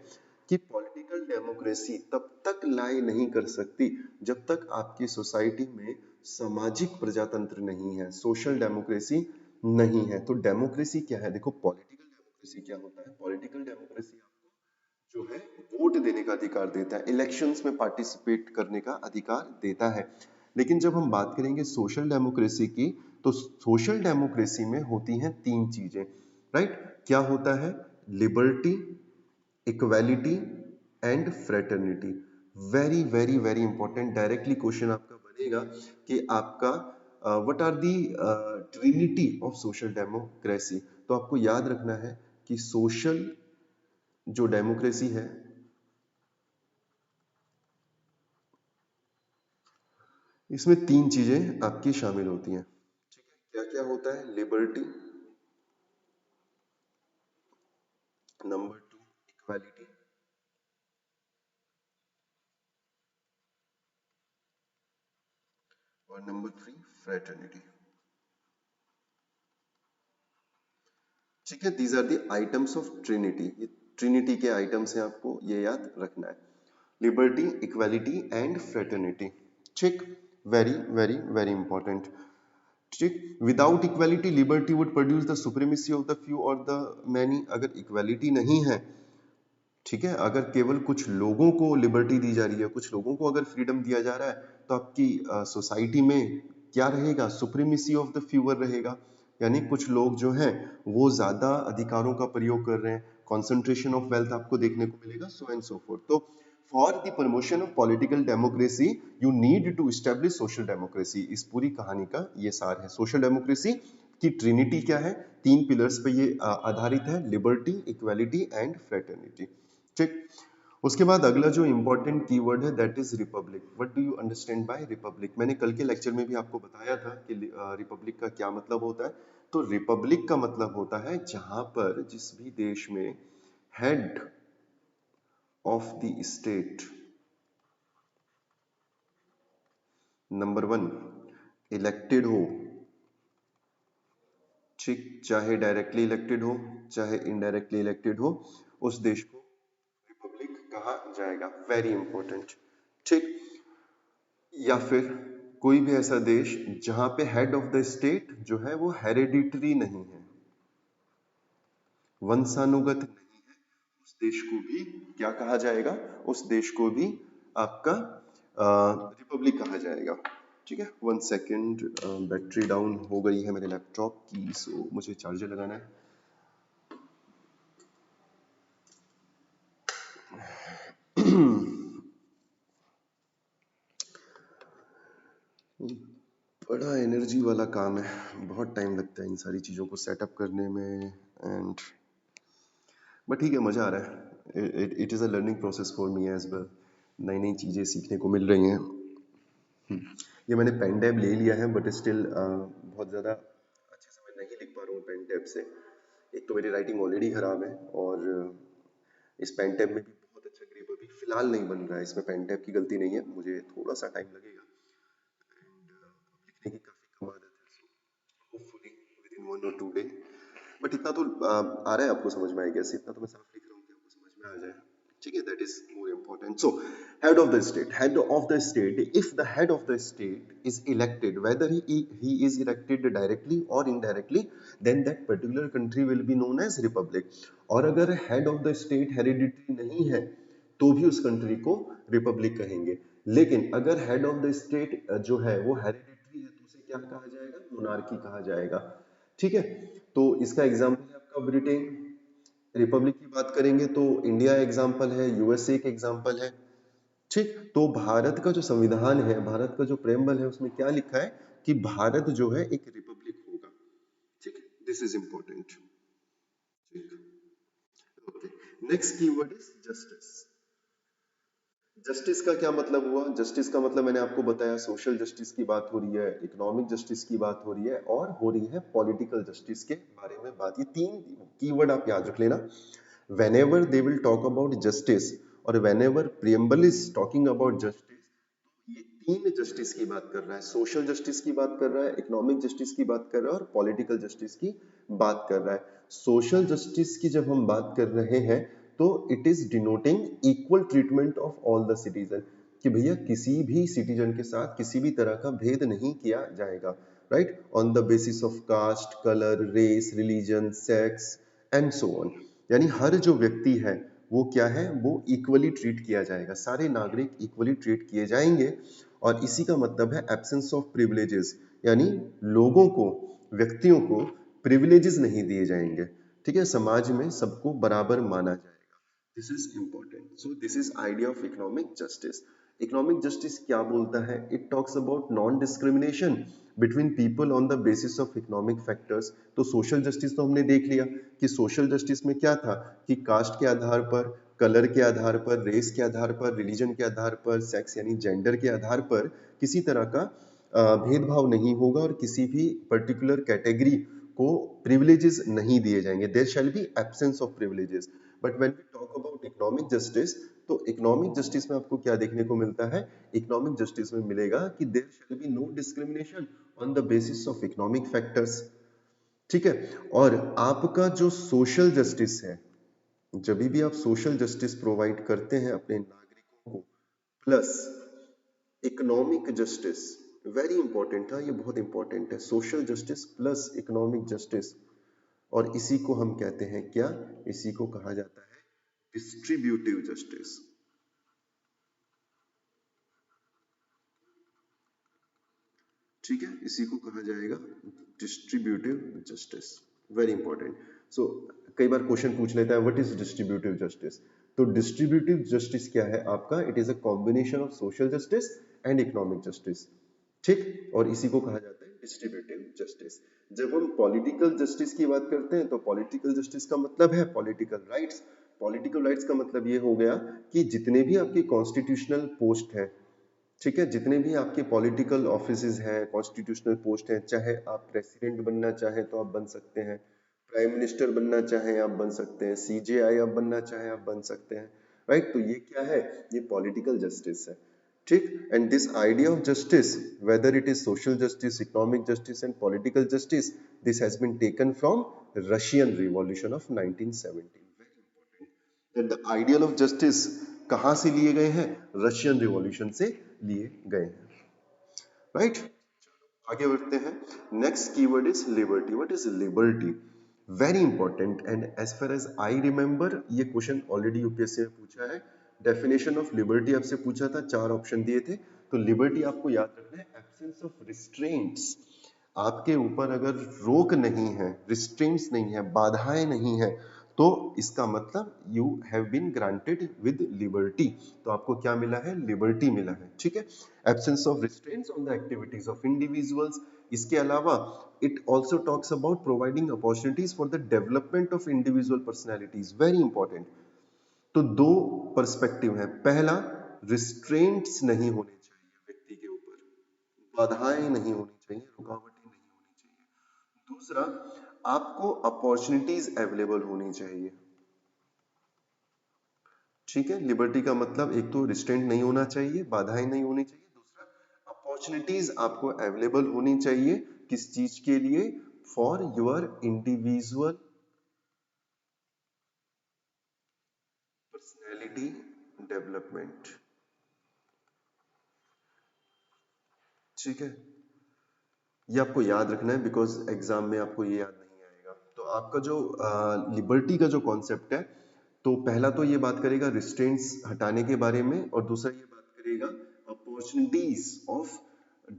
Speaker 1: कि पॉलिटिकल डेमोक्रेसी तब तक लाई नहीं कर सकती जब तक आपकी सोसाइटी में सामाजिक प्रजातंत्र नहीं है, सोशल डेमोक्रेसी नहीं है। तो डेमोक्रेसी क्या है? देखो, पॉलिटिकल डेमोक्रेसी क्या होता है? पॉलिटिकल डेमोक्रेसी जो है वोट देने का अधिकार देता है, इलेक्शंस में पार्टिसिपेट करने का अधिकार देता है। लेकिन जब हम बात करेंगे सोशल डेमोक्रेसी की, तो सोशल डेमोक्रेसी में होती हैं तीन चीजें, राइट। क्या होता है? Liberty, equality and fraternity. Very very very important. Directly question आपका बनेगा कि आपका what are the trinity of social democracy. तो आपको याद रखना है कि सोशल जो डेमोक्रेसी है, इसमें तीन चीजें आपकी शामिल होती हैं। ठीक है, क्या क्या होता है? लिबर्टी, नंबर टू इक्वालिटी, और नंबर थ्री फ्रेटर्निटी। ठीक है, these are the items of trinity. ये ट्रिनिटी के आइटम्स हैं, आपको ये याद रखना है। Liberty, equality and fraternity. ठीक, वेरी वेरी वेरी इंपॉर्टेंट। ठीक, without equality liberty would produce the supremacy of the few over the many. अगर इक्वालिटी नहीं है, ठीक है, अगर केवल कुछ लोगों को लिबर्टी दी जा रही है, कुछ लोगों को अगर फ्रीडम दिया जा रहा है, तो आपकी सोसाइटी में क्या रहेगा? सुप्रीमेसी ऑफ द फ्यूअर रहेगा, यानी कुछ लोग जो हैं वो ज्यादा अधिकारों का प्रयोग कर रहे हैं, कॉन्सेंट्रेशन ऑफ वेल्थ आपको देखने को मिलेगा, सो एंड सो फोर्थ। तो for the promotion of political democracy you need to establish social democracy. इस पूरी कहानी का ये सार है। सोशल डेमोक्रेसी की ट्रिनिटी क्या है? तीन पिलर्स पे ये आधारित है, लिबर्टी, इक्वालिटी एंड फ्रेटर्निटी। ठीक, उसके बाद अगला जो इंपॉर्टेंट कीवर्ड है that is Republic. What do you understand bye Republic? मैंने कल के लेक्चर में भी आपको बताया था कि रिपब्लिक का क्या मतलब होता है। तो रिपब्लिक का मतलब होता है जहां पर जिस भी देश में head of the state, number one, elected हो, ठीक, चाहे डायरेक्टली इलेक्टेड हो चाहे इनडायरेक्टली इलेक्टेड हो, उस देश को रिपब्लिक कहा जाएगा। Very important. ठीक, या फिर कोई भी ऐसा देश जहां पे हेड ऑफ द स्टेट जो है वो हेरेडिटरी नहीं है, वंशानुगत नहीं है, उस देश को भी क्या कहा जाएगा? उस देश को भी आपका रिपब्लिक कहा जाएगा। ठीक है, वन सेकेंड, बैटरी डाउन हो गई है मेरे लैपटॉप की, सो मुझे चार्जर लगाना है। बड़ा एनर्जी वाला काम है, बहुत टाइम लगता है इन सारी चीज़ों को सेटअप करने में, एंड बट ठीक है, मज़ा आ रहा है। It is a learning process for me as well. नई नई चीज़ें सीखने को मिल रही हैं। ये मैंने पेन टैब ले लिया है, बट स्टिल बहुत ज़्यादा अच्छे से मैं नहीं लिख पा रहा हूँ पेन टैब से। एक तो मेरी राइटिंग ऑलरेडी ख़राब है, और इस पेन टैब में भी बहुत अच्छा ग्रिप अभी फिलहाल नहीं बन रहा है। इसमें पेन टैब की गलती नहीं है, मुझे थोड़ा सा टाइम लगेगा, लिखने की काफ़ी कम आदत है। 1 or 2 डे, बट इतना तो आ रहा है आपको समझ में, आई गेस इतना तो मैं साफ लिख रहा हूँ कि आपको समझ में आ जाए। ठीक है, that is more important. So head of the state, if the head of the state is elected, whether he is elected directly or indirectly, then that particular country will be known as republic। और अगर head of the state hereditary नहीं है तो भी उस country को Republic कहेंगे। लेकिन अगर हेड ऑफ द स्टेट जो है वो हेरिडिटरी है तो उसे क्या कहा जाएगा, मोनार्की कहा जाएगा। ठीक है, तो इसका एग्जांपल है आपका ब्रिटेन। रिपब्लिक की बात करेंगे तो इंडिया एग्जांपल है, यूएसए के एग्जांपल है। ठीक, तो भारत का जो संविधान है, भारत का जो प्रेम्बल है, उसमें क्या लिखा है कि भारत जो है एक रिपब्लिक होगा। ठीक, this is important. Okay, next keyword is justice. Justice का क्या मतलब हुआ? जस्टिस का मतलब मैंने आपको बताया, सोशल जस्टिस की बात हो रही है, इकोनॉमिक जस्टिस की बात हो रही है और हो रही है पॉलिटिकल जस्टिस के बारे में बात। ये तीन कीवर्ड आप याद रख लेना। whenever they will talk about justice और whenever preamble is talking about justice, ये तीन जस्टिस की बात कर रहा है। सोशल जस्टिस की बात कर रहा है, इकोनॉमिक जस्टिस की बात कर रहा है और पॉलिटिकल जस्टिस की बात कर रहा है। सोशल जस्टिस की जब हम बात कर रहे हैं तो it is denoting equal treatment of all the citizen, कि भैया किसी भी सिटीजन के साथ किसी भी तरह का भेद नहीं किया जाएगा, right, on the basis of caste, colour, race, religion, sex and so on. यानी हर जो व्यक्ति है वो क्या है, वो इक्वली ट्रीट किया जाएगा, सारे नागरिक इक्वली ट्रीट किए जाएंगे। और इसी का मतलब है एब्सेंस ऑफ प्रिविलेजेस, यानी लोगों को, व्यक्तियों को प्रिविलेजेस नहीं दिए जाएंगे। ठीक है, समाज में सबको बराबर माना जाएगा। This is important. So this is idea of economic justice. Economic justice क्या बोलता है? It talks about non discrimination between people on the basis of economic factors. तो सोशल जस्टिस तो हमने देख लिया कि सोशल जस्टिस में क्या था कि कास्ट के आधार पर, कलर के आधार पर, रेस के आधार पर, रिलीजन के आधार पर, सेक्स यानी जेंडर के आधार पर किसी तरह का भेदभाव नहीं होगा और किसी भी पर्टिकुलर कैटेगरी को प्रिविलेजेस नहीं दिए जाएंगे। There shall be absence of privileges. But when we talk about economic justice, तो इकोनॉमिक जस्टिस में आपको क्या देखने को मिलता है? इकोनॉमिक जस्टिस में मिलेगा कि there shall be no discrimination on the basis of economic factors. ठीक है, और आपका जो सोशल जस्टिस है, जब भी आप सोशल जस्टिस प्रोवाइड करते हैं अपने नागरिकों को, plus economic justice, very important था, ये बहुत इंपॉर्टेंट है, social justice plus economic justice, और इसी को हम कहते हैं क्या? इसी को कहा जाता है डिस्ट्रीब्यूटिव जस्टिस। ठीक है, इसी को कहा जाएगा distributive justice. Very important. So कई बार क्वेश्चन पूछ लेता है व्हाट इज डिस्ट्रीब्यूटिव जस्टिस। तो डिस्ट्रीब्यूटिव जस्टिस क्या है आपका? It is a combination of social justice and economic justice. ठीक, और इसी को कहा जाता है डिस्ट्रीब्यूटिव जस्टिस। जब हम पॉलिटिकल जस्टिस की बात करते हैं तो पॉलिटिकल जस्टिस का मतलब है पॉलिटिकल राइट्स। पॉलिटिकल राइट्स का मतलब ये हो गया कि जितने भी आपके कॉन्स्टिट्यूशनल पोस्ट है, ठीक है, जितने भी आपके पॉलिटिकल ऑफिसेज हैं, कॉन्स्टिट्यूशनल पोस्ट हैं, चाहे आप प्रेसिडेंट बनना चाहें तो आप बन सकते हैं, प्राइम मिनिस्टर बनना चाहें आप बन सकते हैं, सीजेआई आप बनना चाहें आप बन सकते हैं, राइट। तो ये क्या है? ये पॉलिटिकल जस्टिस है। ठीक, and this idea of justice, whether it is social justice, economic justice and political justice, this has been taken from Russian revolution of 1917। The ideal of justice कहां से लिए गए हैं? रशियन रिवॉल्यूशन से लिए गए हैं, राइट। आगे बढ़ते हैं। Next keyword is liberty. What is liberty? Very important, and as far as I remember ये क्वेश्चन ऑलरेडी यूपीएससी में पूछा है। डेफिनेशन ऑफ लिबर्टी आपसे पूछा था, 4 ऑप्शन दिए थे। तो लिबर्टी आपको याद रखना है एब्सेंस ऑफ रिस्ट्रेंट्स। आपके ऊपर अगर रोक नहीं है, रिस्ट्रेंट्स नहीं है, बाधाएं नहीं है, तो इसका मतलब you have been granted with liberty. तो आपको क्या मिला है? लिबर्टी मिला है। ठीक है, absence of restraints on the activities of individuals. इसके अलावा it also talks about providing opportunities for the development of individual personalities. Very important. तो 2 पर्सपेक्टिव है। पहला, रिस्ट्रेंट्स नहीं होने चाहिए व्यक्ति के ऊपर, बाधाएं नहीं होनी चाहिए, रुकावटें नहीं होनी चाहिए। दूसरा, आपको अपॉर्चुनिटीज अवेलेबल होनी चाहिए। ठीक है, लिबर्टी का मतलब एक तो रिस्ट्रेंट नहीं होना चाहिए, बाधाएं नहीं होनी चाहिए, दूसरा अपॉर्चुनिटीज आपको अवेलेबल होनी चाहिए। किस चीज के लिए? For your individual personality development. ठीक है, ये आपको याद रखना है बिकॉज एग्जाम में आपको ये याद नहीं आएगा। तो आपका जो लिबर्टी का जो कॉन्सेप्ट है, तो पहला तो ये बात करेगा रिस्ट्रेंट्स हटाने के बारे में, और दूसरा ये बात करेगा opportunities of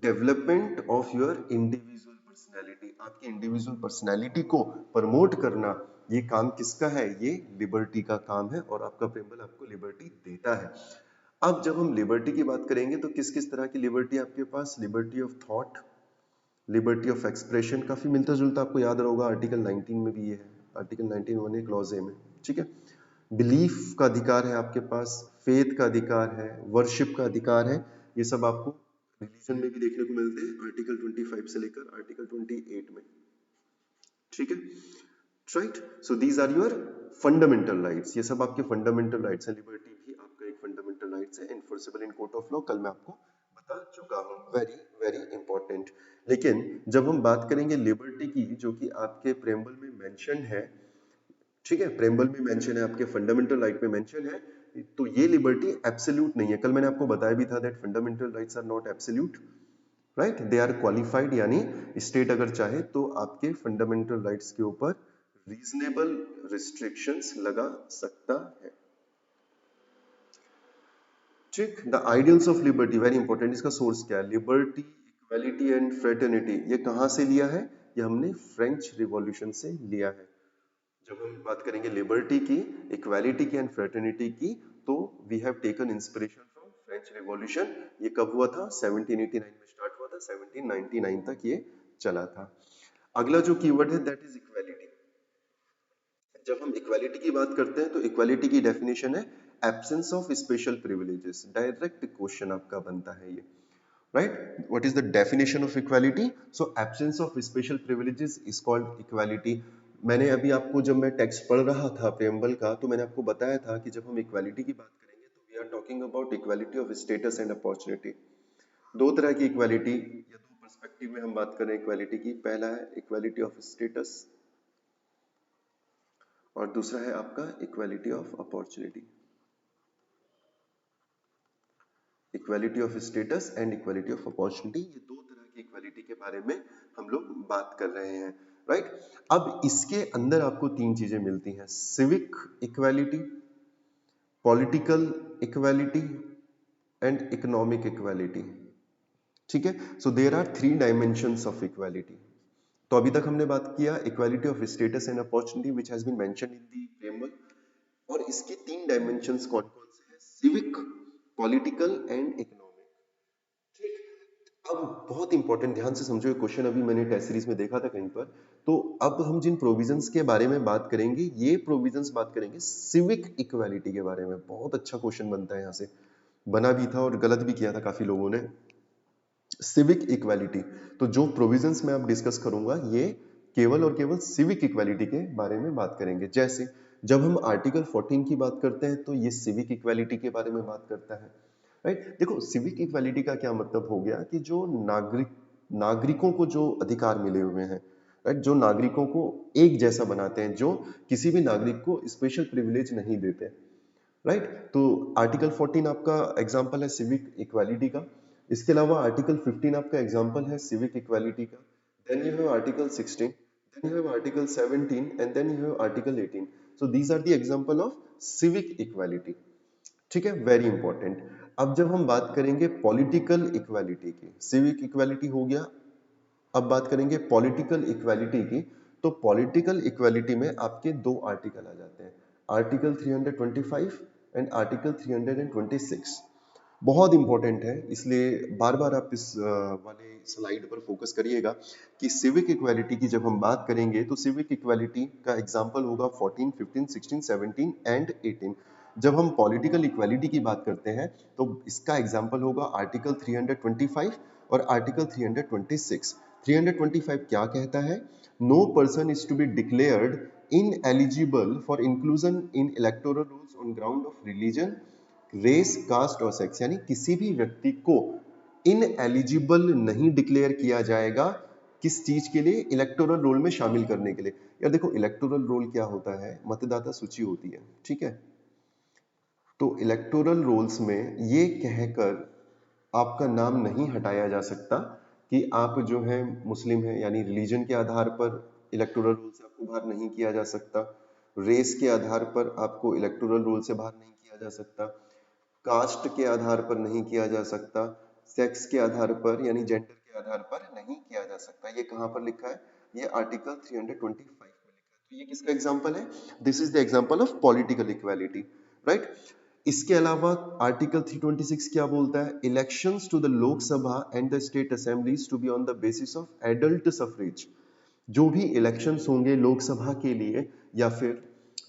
Speaker 1: development of your individual personality. आपकी इंडिविजुअल पर्सनैलिटी को प्रमोट करना, ये काम किसका है? ये लिबर्टी का काम है, और आपका प्रेम्बल आपको लिबर्टी देता है। अब जब हम लिबर्टी की बात करेंगे तो किस किस तरह की लिबर्टी आपके पास? Liberty of thought, liberty of expression, काफी मिलता जुलता, आपको याद होगा आर्टिकल 19 में भी ये है, article 19 one A clause A में। ठीक है, बिलीफ का अधिकार है आपके पास, फेथ का अधिकार है, वर्शिप का अधिकार है, ये सब आपको रिलीजन में भी देखने को मिलते हैं आर्टिकल 25 से लेकर आर्टिकल 28 में। ठीक है, right. So these are your fundamental rights, ये सब आपके फंडामेंटल राइट्स हैं। लिबर्टी भी आपका एक फंडामेंटल राइट्स है, enforceable in court of law, कल मैं आपको बता चुका हूं। Very very important. लेकिन जब हम बात करेंगे लिबर्टी की, जो कि आपके प्रेम्बल में मेंशन है, ठीक है, प्रेम्बल में मेंशन है, आपके फंडामेंटल राइट में मेंशन है, तो ये लिबर्टी एब्सोल्यूट नहीं है। कल मैंने आपको बताया भी था that fundamental rights are not absolute, right, they are qualified, यानी स्टेट अगर चाहे तो आपके फंडामेंटल राइट्स के ऊपर रीजनेबल रिस्ट्रिक्शंस लगा सकता है। ठीक, the ideals of liberty, very important, इसका सोर्स क्या है? लिबर्टी, इक्वालिटी एंड फ्रेटर्निटी, ये कहां से लिया है? ये हमने फ्रेंच रिवॉल्यूशन से लिया है। जब हम बात करेंगे लिबर्टी की, इक्वालिटी की एंड फ्रेटर्निटी की, तो we have taken inspiration from French revolution. ये कब हुआ था? 1789 में स्टार्ट हुआ था, 1799 तक ये चला था। अगला जो कीवर्ड है दैट इज इक्वालिटी। जब हम इक्वालिटी की बात करते हैं तो इक्वालिटी की डेफिनेशन है absence of special privileges. Direct question आपका बनता है ये, right? What is the definition of equality? So absence of special privileges is called equality. मैंने अभी आपको, जब मैं टेक्स्ट पढ़ रहा था प्रेम्बल का, तो मैंने आपको बताया था कि जब हम इक्वालिटी की बात करेंगे तो we are talking about equality of status and opportunity. दो तरह की इक्वालिटी या दो पर्सपेक्टिव में हम बात कर रहे हैं इक्वालिटी की। पहला है इक्वालिटी ऑफ स्टेटस, और दूसरा है आपका equality of opportunity. Equality of status and equality of opportunity, ये दो तरह की इक्वालिटी के बारे में हम लोग बात कर रहे हैं, राइट। अब इसके अंदर आपको तीन चीजें मिलती हैं: civic equality, political equality and economic equality. ठीक है, so there are three dimensions of equality. तो अभी तक हमने बात किया equality of status and opportunity which has been mentioned in the framework, और इसके तीन डायमेंशंस कौन कौन से हैं? Civic, political and economic. अब बहुत इंपॉर्टेंट, ध्यान से समझो, ये क्वेश्चन अभी मैंने टेस्ट सीरीज में देखा था कहीं पर। तो अब हम जिन प्रोविजंस के बारे में बात करेंगे, ये प्रोविजंस बात करेंगे सिविक इक्वालिटी के बारे में। बहुत अच्छा क्वेश्चन बनता है यहाँ से, बना भी था और गलत भी किया था काफी लोगों ने। सिविक इक्वालिटी, तो जो प्रोविजंस मैं अब डिस्कस करूंगा ये केवल और केवल सिविक इक्वालिटी के बारे में बात करेंगे। जैसे जब हम आर्टिकल 14 की बात करते हैं तो ये सिविक इक्वालिटी के बारे में बात करता है, राइट। देखो, सिविक इक्वालिटी का क्या मतलब हो गया कि जो नागरिकों को जो अधिकार मिले हुए हैं, राइट, जो नागरिकों को एक जैसा बनाते हैं, जो किसी भी नागरिक को स्पेशल प्रिविलेज नहीं देते, राइट। तो आर्टिकल 14 आपका एग्जांपल है सिविक इक्वालिटी का। इसके अलावा आर्टिकल 15 आपका एग्जांपल है सिविक इक्वालिटी का। Then you have article 16, then you have article 17 and then you have article 18। So these are the example of civic equality. ठीक है, वेरी इंपॉर्टेंट। अब जब हम बात करेंगे पॉलिटिकल इक्वालिटी की, सिविक इक्वालिटी हो गया, अब बात करेंगे पॉलिटिकल इक्वालिटी की। तो पॉलिटिकल इक्वालिटी में आपके दो आर्टिकल आ जाते हैं, आर्टिकल 325 एंड आर्टिकल 326। बहुत इंपॉर्टेंट है, इसलिए बार बार आप इस वाले स्लाइड पर फोकस करिएगा कि सिविक इक्वालिटी की जब हम बात करेंगे तो सिविक इक्वालिटी का एग्जांपल होगा 14, 15, 16, 17 एंड 18। जब हम पॉलिटिकल इक्वालिटी की बात करते हैं तो इसका एग्जांपल होगा आर्टिकल 325 और आर्टिकल 326। 325 क्या कहता है? No person is to be declared ineligible for inclusion in electoral rolls on ground of religion, race, caste और सेक्स, यानी किसी भी व्यक्ति को इनएलिजिबल नहीं डिक्लेयर किया जाएगा किस चीज के लिए? इलेक्टोरल रोल में शामिल करने के लिए। यार देखो, इलेक्टोरल रोल क्या होता है? मतदाता सूची होती है, ठीक है। तो इलेक्टोरल रोल्स में ये कहकर आपका नाम नहीं हटाया जा सकता कि आप जो है मुस्लिम है, यानी रिलीजन के आधार पर इलेक्टोरल रोल से आपको बाहर नहीं किया जा सकता, रेस के आधार पर आपको इलेक्टोरल रोल से बाहर नहीं किया जा सकता, कास्ट के आधार पर नहीं किया जा सकता, सेक्स के आधार पर यानी जेंडर के आधार पर नहीं किया जा सकता। ये कहाँ पर लिखा है? ये आर्टिकल 325 में लिखा है। तो ये किसका एग्जाम्पल है? This is the example of political equality, right. इसके अलावा आर्टिकल 326 क्या बोलता है? Elections to the Lok Sabha and the state assemblies to be on the basis of adult suffrage. जो भी इलेक्शंस होंगे लोकसभा के लिए या फिर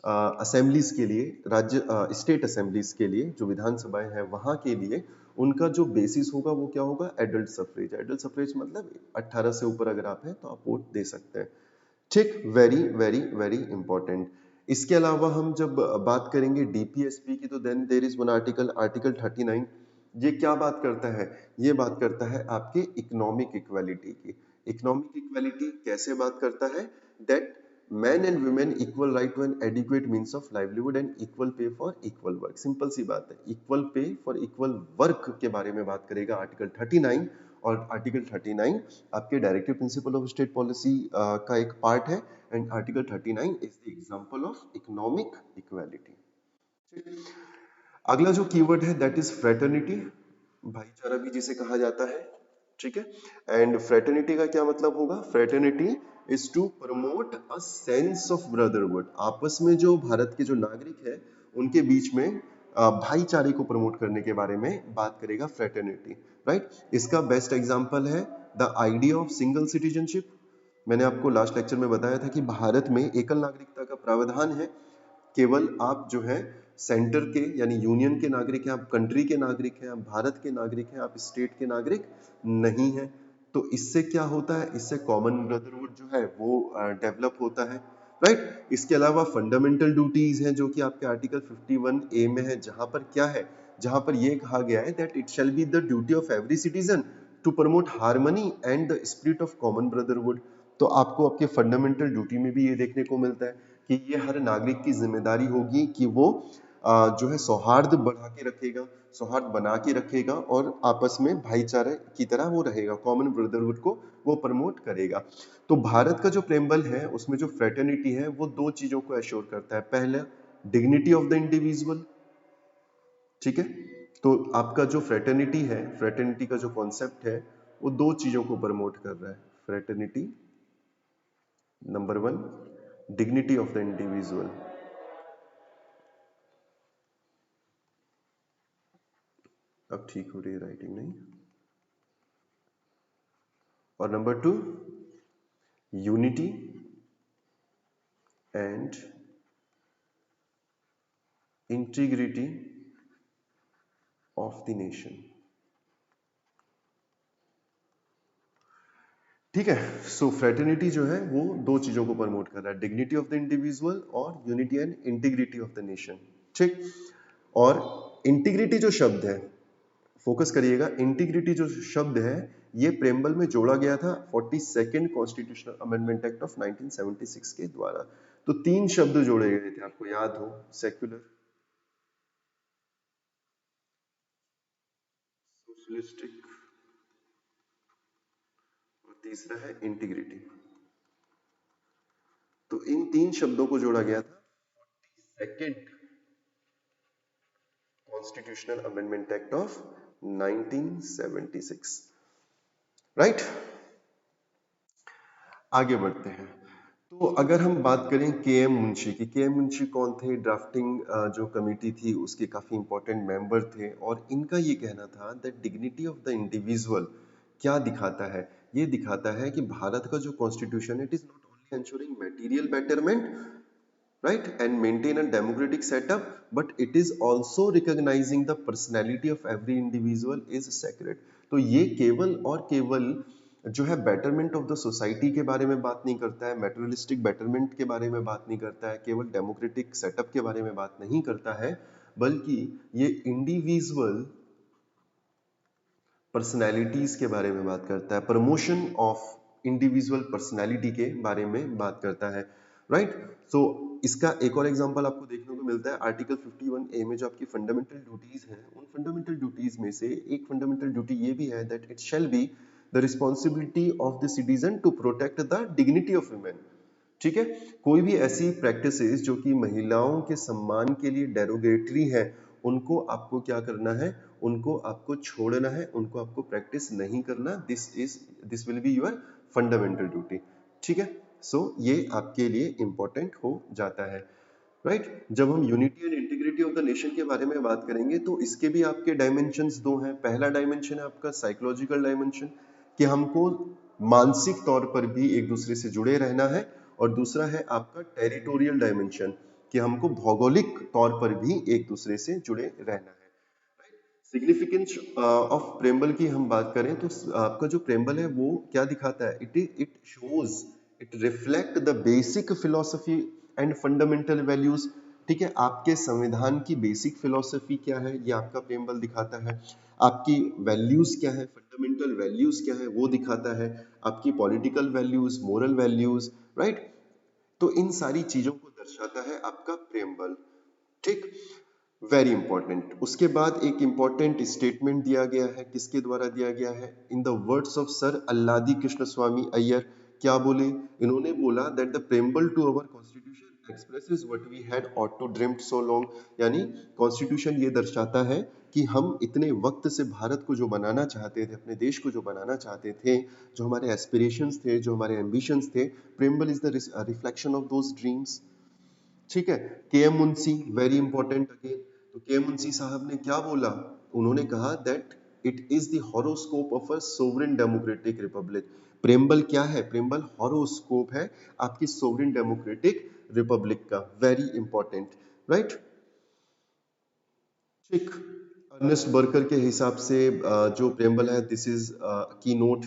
Speaker 1: असेंबलीज के लिए, राज्य स्टेट असेंबलीज के लिए, जो विधानसभाएं हैं वहां के लिए, उनका जो बेसिस होगा वो क्या होगा? Adult suffrage. एडल्ट सफरेज मतलब 18 से ऊपर अगर आप हैं तो आप वोट दे सकते हैं, ठीक। Very very very important. इसके अलावा हम जब बात करेंगे डीपीएसपी की, तो then there is one article, article 39। ये क्या बात करता है? ये बात करता है आपके इकोनॉमिक इक्वालिटी की। इकोनॉमिक इक्वालिटी कैसे बात करता है? That man and women equal right to an adequate means of livelihood and equal pay for equal work. Simple सी बात है, equal pay for equal work के बारे में बात करेगा आर्टिकल 39। और आर्टिकल 39 आपके directive principle of state policy का एक पार्ट है। And article 39 is the example of economic equality. अगला जो कीवर्ड है दैट इज फ्रेटर्निटी, भाईचारा भी जिसे कहा जाता है, ठीक है। एंड फ्रेटर्निटी का क्या मतलब होगा? Fraternity is to promote a sense of brotherhood. आपस में जो भारत के जो नागरिक है उनके बीच में भाईचारे को प्रमोट करने के बारे में बात करेगा फ्रेटर्निटी, राइट। इसका बेस्ट एग्जांपल है the idea of single citizenship. मैंने आपको लास्ट लेक्चर में बताया था कि भारत में एकल नागरिकता का प्रावधान है। केवल आप जो है सेंटर के यानी यूनियन के नागरिक हैं, आप कंट्री के नागरिक हैं, आप भारत के नागरिक हैं, आप स्टेट के नागरिक नहीं हैं। तो इससे क्या होता है? इससे कॉमन ब्रदरहुड जो है वो डेवलप होता है, राइट। इसके अलावा फंडामेंटल ड्यूटीज हैं जो कि आपके आर्टिकल 51A में है, जहां पर क्या है? जहां पर यह कहा गया है that it shall be the duty of every citizen to promote harmony and the spirit of common brotherhood. तो आपको आपके फंडामेंटल ड्यूटी में भी ये देखने को मिलता है कि ये हर नागरिक की जिम्मेदारी होगी कि वो जो है सौहार्द बढ़ा के रखेगा, सौहार्द बना के रखेगा और आपस में भाईचारे की तरह वो रहेगा, कॉमन ब्रदरहुड को वो प्रमोट करेगा। तो भारत का जो प्रेम्बल है उसमें जो फ्रेटर्निटी है वो दो चीजों को एश्योर करता है। पहला, डिग्निटी ऑफ द इंडिविजुअल, ठीक है। तो आपका जो फ्रेटर्निटी है, फ्रेटर्निटी का जो कॉन्सेप्ट है वो दो चीजों को प्रमोट कर रहा है। Fraternity number one, dignity of the individual. अब ठीक हो रही है राइटिंग, नहीं? और number two, unity and integrity of the nation, ठीक है। सो फ्रेटर्निटी जो है वो दो चीजों को प्रमोट कर रहा है, डिग्निटी ऑफ द इंडिविजुअल और unity and integrity of the nation, ठीक। और इंटीग्रिटी जो शब्द है, फोकस करिएगा, इंटीग्रिटी जो शब्द है ये प्रेम्बल में जोड़ा गया था 42nd constitutional amendment act of 1976 के द्वारा। तो तीन शब्द जोड़े गए थे, आपको याद हो, सेक्युलर, सोशलिस्टिक और तीसरा है इंटीग्रिटी। तो इन तीन शब्दों को जोड़ा गया था second constitutional amendment act of 1976, right. आगे बढ़ते हैं। तो अगर हम बात करें के एम मुंशी की, के एम मुंशी कौन थे? ड्राफ्टिंग जो कमेटी थी उसके काफी इंपॉर्टेंट मेंबर थे और इनका ये कहना था that dignity of the individual क्या दिखाता है? ये दिखाता है कि भारत का जो कॉन्स्टिट्यूशन है, it is not only ensuring material betterment, right, and maintain a democratic setup, but it is also recognizing the personality of every individual is sacred। तो ये केवल और केवल जो है बेटरमेंट ऑफ द सोसाइटी के बारे में बात नहीं करता है, मेटेरियलिस्टिक बेटरमेंट के बारे में बात नहीं करता है, केवल डेमोक्रेटिक सेटअप के बारे में बात नहीं करता है, बल्कि ये इंडिविजुअल पर्सनैलिटीज के बारे में बात करता है। प्रमोशन ऑफ इंडिविजुअल पर्सनैलिटी के बारे में बात करता है, राइट। सो इसका एक और एग्जांपल आपको देखने को मिलता है आर्टिकल 51A में, जो आपकी फंडामेंटल ड्यूटीज हैं। उन फंडामेंटल ड्यूटीज में से एक फंडामेंटल ड्यूटी ये भी है that it shall be the responsibility of the citizen to protect the dignity of women. ठीक है, कोई भी ऐसी प्रैक्टिसेस जो कि महिलाओं के सम्मान के लिए डेरोगेटरी है, उनको आपको क्या करना है, उनको आपको छोड़ना है, उनको आपको प्रैक्टिस नहीं करना। This will be your fundamental duty. ठीक है, सो ये आपके लिए इंपॉर्टेंट हो जाता है, राइट। जब हम unity and integrity of the nation के बारे में बात करेंगे तो इसके भी आपके डायमेंशंस दो हैं। पहला डायमेंशन है आपका साइकोलॉजिकल डायमेंशन, कि हमको मानसिक तौर पर भी एक दूसरे से जुड़े रहना है, और दूसरा है आपका टेरिटोरियल डायमेंशन, कि हमको भौगोलिक तौर पर भी एक दूसरे से जुड़े रहना है। सिग्निफिकेंस ऑफ प्रेम्बल की हम बात करें तो आपका जो प्रेम्बल है वो क्या दिखाता है, it shows, it reflect the basic philosophy and fundamental values. ठीक है, आपके संविधान की बेसिक फिलोसफी क्या है ये आपका प्रेम्बल दिखाता है, आपकी वैल्यूज क्या है, फंडामेंटल वैल्यूज क्या है वो दिखाता है, आपकी political values, moral values, right. तो इन सारी चीजों को दर्शाता है आपका प्रेम्बल। ठीक, वेरी इंपॉर्टेंट। उसके बाद एक इंपॉर्टेंट स्टेटमेंट दिया गया है, किसके द्वारा दिया गया है, in the words of sir Alladi Krishnaswami Iyer. क्या बोले, इन्होंने बोला that the preamble to our constitution expresses what we had ought to dreamed so long. यानी कॉन्स्टिट्यूशन ये दर्शाता है कि हम इतने वक्त से भारत को जो बनाना चाहते थे, अपने देश को जो बनाना चाहते थे, जो हमारे एस्पिरेशंस थे, जो हमारे एम्बिशंस थे, preamble is the reflection of those dreams. ठीक है, K M Munshi, very important again. तो के एम मुंशी साहब ने क्या बोला, उन्होंने कहा that it is the horoscope of a sovereign democratic republic. Preamble क्या है, प्रेम्बल हॉरोस्कोप है आपकी सोवरेन डेमोक्रेटिक रिपब्लिक का, वेरी इंपॉर्टेंट, राइट। ठीक, अर्नेस्ट बर्कर के हिसाब से जो प्रेम्बल है, this is key note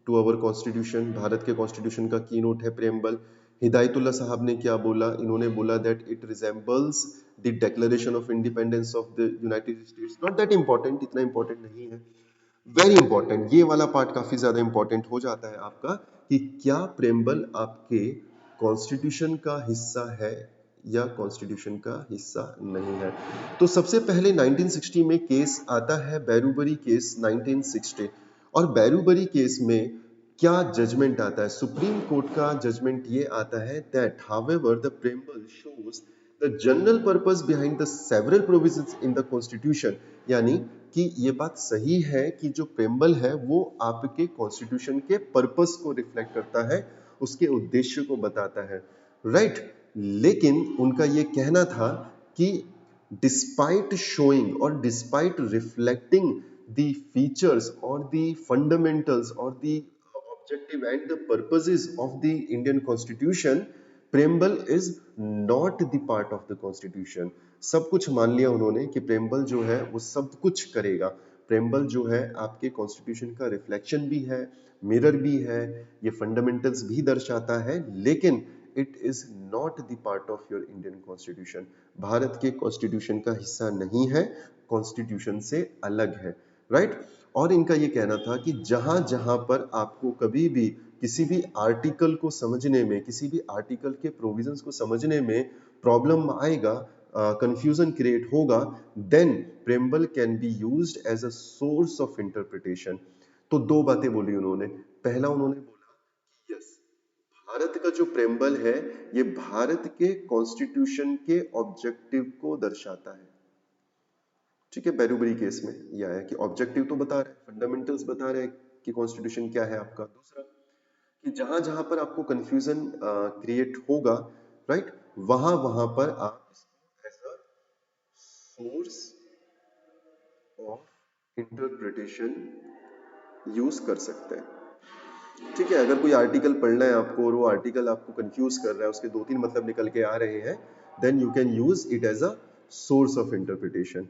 Speaker 1: to our constitution. भारत के कॉन्स्टिट्यूशन का की नोट है प्रेम्बल। हिदायतुल्लाह साहब ने क्या बोला, इन्होंने बोला that it resembles the declaration of independence of the United states. Not that important, इतना इंपॉर्टेंट नहीं है। वेरी इंपॉर्टेंट, ये वाला पार्ट काफी ज्यादा इंपॉर्टेंट हो जाता है आपका, कि क्या प्रेम्बल आपके कॉन्स्टिट्यूशन का हिस्सा है या कॉन्स्टिट्यूशन का हिस्सा नहीं है। तो सबसे पहले 1960 में केस आता है, बैरूबरी केस 1960। और बैरूबरी केस में क्या जजमेंट आता है, सुप्रीम कोर्ट का जजमेंट ये आता है that however the preamble shows the general purpose behind the several provisions in the constitution. यानी कि ये बात सही है कि जो प्रेम्बल है वो आपके कॉन्स्टिट्यूशन के पर्पस को रिफ्लेक्ट करता है, उसके उद्देश्य को बताता है, राइट। लेकिन उनका ये कहना था कि डिस्पाइट शोइंग और डिस्पाइट रिफ्लेक्टिंग द फीचर्स और द फंडामेंटल्स और the objective and the purposes of the Indian constitution, preamble is not the part of the constitution. सब कुछ मान लिया उन्होंने कि प्रेम्बल जो है वो सब कुछ करेगा। प्रेम्बल जो है आपके कॉन्स्टिट्यूशन का रिफ्लेक्शन भी है, मिरर भी है, ये फंडामेंटल्स भी दर्शाता है, लेकिन it is not the part of your Indian constitution. भारत के कॉन्स्टिट्यूशन का हिस्सा नहीं है, कॉन्स्टिट्यूशन से अलग है, राइट। और इनका ये कहना था कि जहां जहां पर आपको कभी भी किसी भी आर्टिकल को समझने में, किसी भी आर्टिकल के प्रोविजंस को समझने में प्रॉब्लम आएगा, कंफ्यूजन क्रिएट होगा, then preamble can be used as a source of interpretation. तो दो बातें बोली उन्होंने। पहला उन्होंने बोला, यस, भारत का जो प्रेम्बल है ये भारत के कॉन्स्टिट्यूशन के ऑब्जेक्टिव को दर्शाता है। ठीक है, बैरूबरी केस में यह आया कि ऑब्जेक्टिव तो बता रहे हैं, फंडामेंटल्स बता रहे हैं कि कॉन्स्टिट्यूशन क्या है आपका। दूसरा, कि जहां जहां पर आपको कंफ्यूजन क्रिएट होगा, राइट, वहां वहां पर आप इसको as a source of interpretation use कर सकते हैं। ठीक है, अगर कोई आर्टिकल पढ़ना है आपको और वो आर्टिकल आपको कंफ्यूज कर रहा है, उसके दो तीन मतलब निकल के आ रहे हैं, then you can use it as a source of interpretation.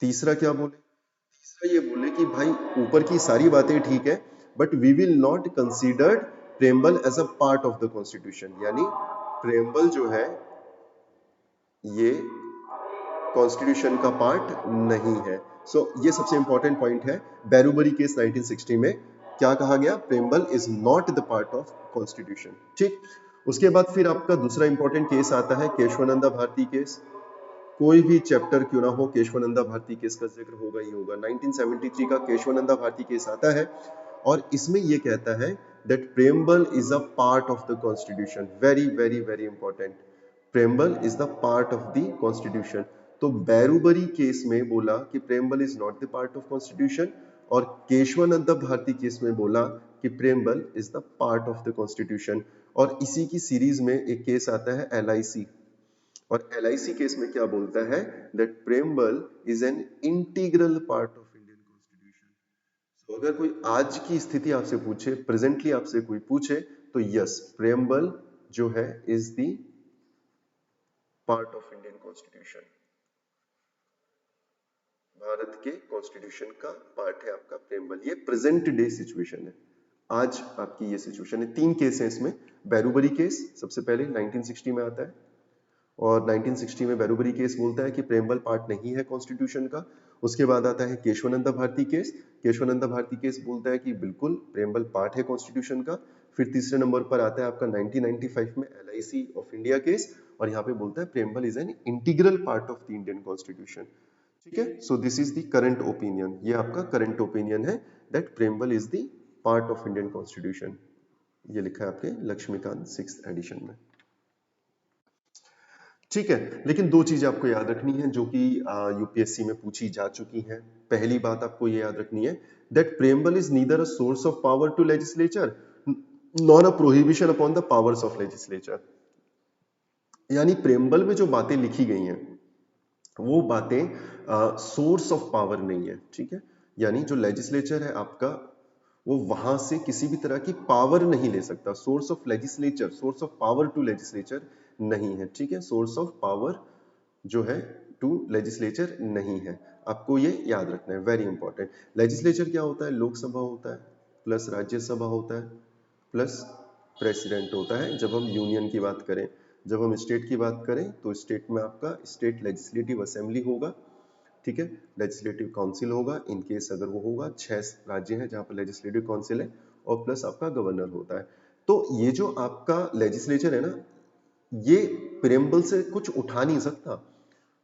Speaker 1: तीसरा क्या बोले, तीसरा ये बोले कि भाई ऊपर की सारी बातें ठीक है, but we will not consider preamble as a part of the constitution. यानी प्रेम्बल जो है ये कॉन्स्टिट्यूशन का पार्ट नहीं है। सो ये सबसे इंपॉर्टेंट पॉइंट है बैरूबरी केस 1960 में। क्या कहा गया? Preamble is not the part of constitution. ठीक, उसके बाद फिर आपका दूसरा इंपॉर्टेंट केस आता है केशवानंदा भारती केस। कोई भी चैप्टर क्यों ना हो, केशवानंदा भारती केस का जिक्र होगा ही होगा। 1973 का केशवानंदा भारती केस आता है और इसमें ये कहता है that preamble is a part of the constitution. Very very very important, preamble is the part of the constitution. तो बैरूबरी केस में बोला कि preamble is not the part of constitution, और केशवानंदा भारती केस में बोला कि preamble is the part of the constitution. और इसी की सीरीज में एक केस आता है LIC, और LIC केस में क्या बोलता है? That preamble is an integral part of Indian constitution. तो अगर कोई आज की स्थिति आपसे पूछे, प्रेजेंटली आपसे कोई पूछे, तो यस, प्रेम्बल जो है is the part of Indian constitution. भारत के कॉन्स्टिट्यूशन का पार्ट है आपका प्रेम्बल। ये प्रेजेंट डे सिचुएशन है, आज आपकी ये सिचुएशन है। 3 केस है इसमें। बैरूबरी केस सबसे पहले 1960 में आता है, और 1960 में बैरूबरी केस बोलता है कि प्रेम्बल पार्ट नहीं है कॉन्स्टिट्यूशन का। उसके बाद आता है केशवानंदा भारती केस। केशवानंदा भारती केस बोलता है कि बिल्कुल प्रेम्बल पार्ट है कॉन्स्टिट्यूशन का। फिर तीसरे नंबर पर आता है आपका 1995 में LIC ऑफ इंडिया केस, और यहाँ पे बोलता है preamble is an integral part of the Indian constitution. ठीक है, सो this is the current opinion. ये आपका करंट ओपिनियन है that preamble is the part of Indian constitution. ये लिखा है आपके लक्ष्मीकांत 6th एडिशन में। ठीक है, लेकिन 2 चीजें आपको याद रखनी है जो कि यूपीएससी में पूछी जा चुकी हैं। पहली बात आपको ये याद रखनी है that preamble is neither a source of power to legislature nor a prohibition upon the powers of legislature. यानी प्रेम्बल में जो बातें लिखी गई हैं वो बातें सोर्स ऑफ पावर नहीं है। ठीक है, यानी जो लेजिस्लेचर है आपका, वो वहां से किसी भी तरह की पावर नहीं ले सकता। Source of legislature, source of power to legislature नहीं है। ठीक है, सोर्स ऑफ पावर जो है टू लेजिस्लेचर नहीं है। आपको ये याद रखना है, वेरी इंपॉर्टेंट। लेजिस्लेचर क्या होता है? लोकसभा होता है प्लस राज्यसभा होता है प्लस प्रेसिडेंट होता है जब हम यूनियन की बात करें। जब हम स्टेट की बात करें तो स्टेट में आपका स्टेट लेजिस्लेटिव असेंबली होगा। ठीक है, लेजिस्लेटिव काउंसिल होगा इन केस अगर वो होगा। 6 राज्य हैं जहां पर लेजिस्लेटिव काउंसिल है, और प्लस आपका गवर्नर होता है। तो ये जो आपका लेजिस्लेचर है ना, ये प्रेम्बल से कुछ उठा नहीं सकता।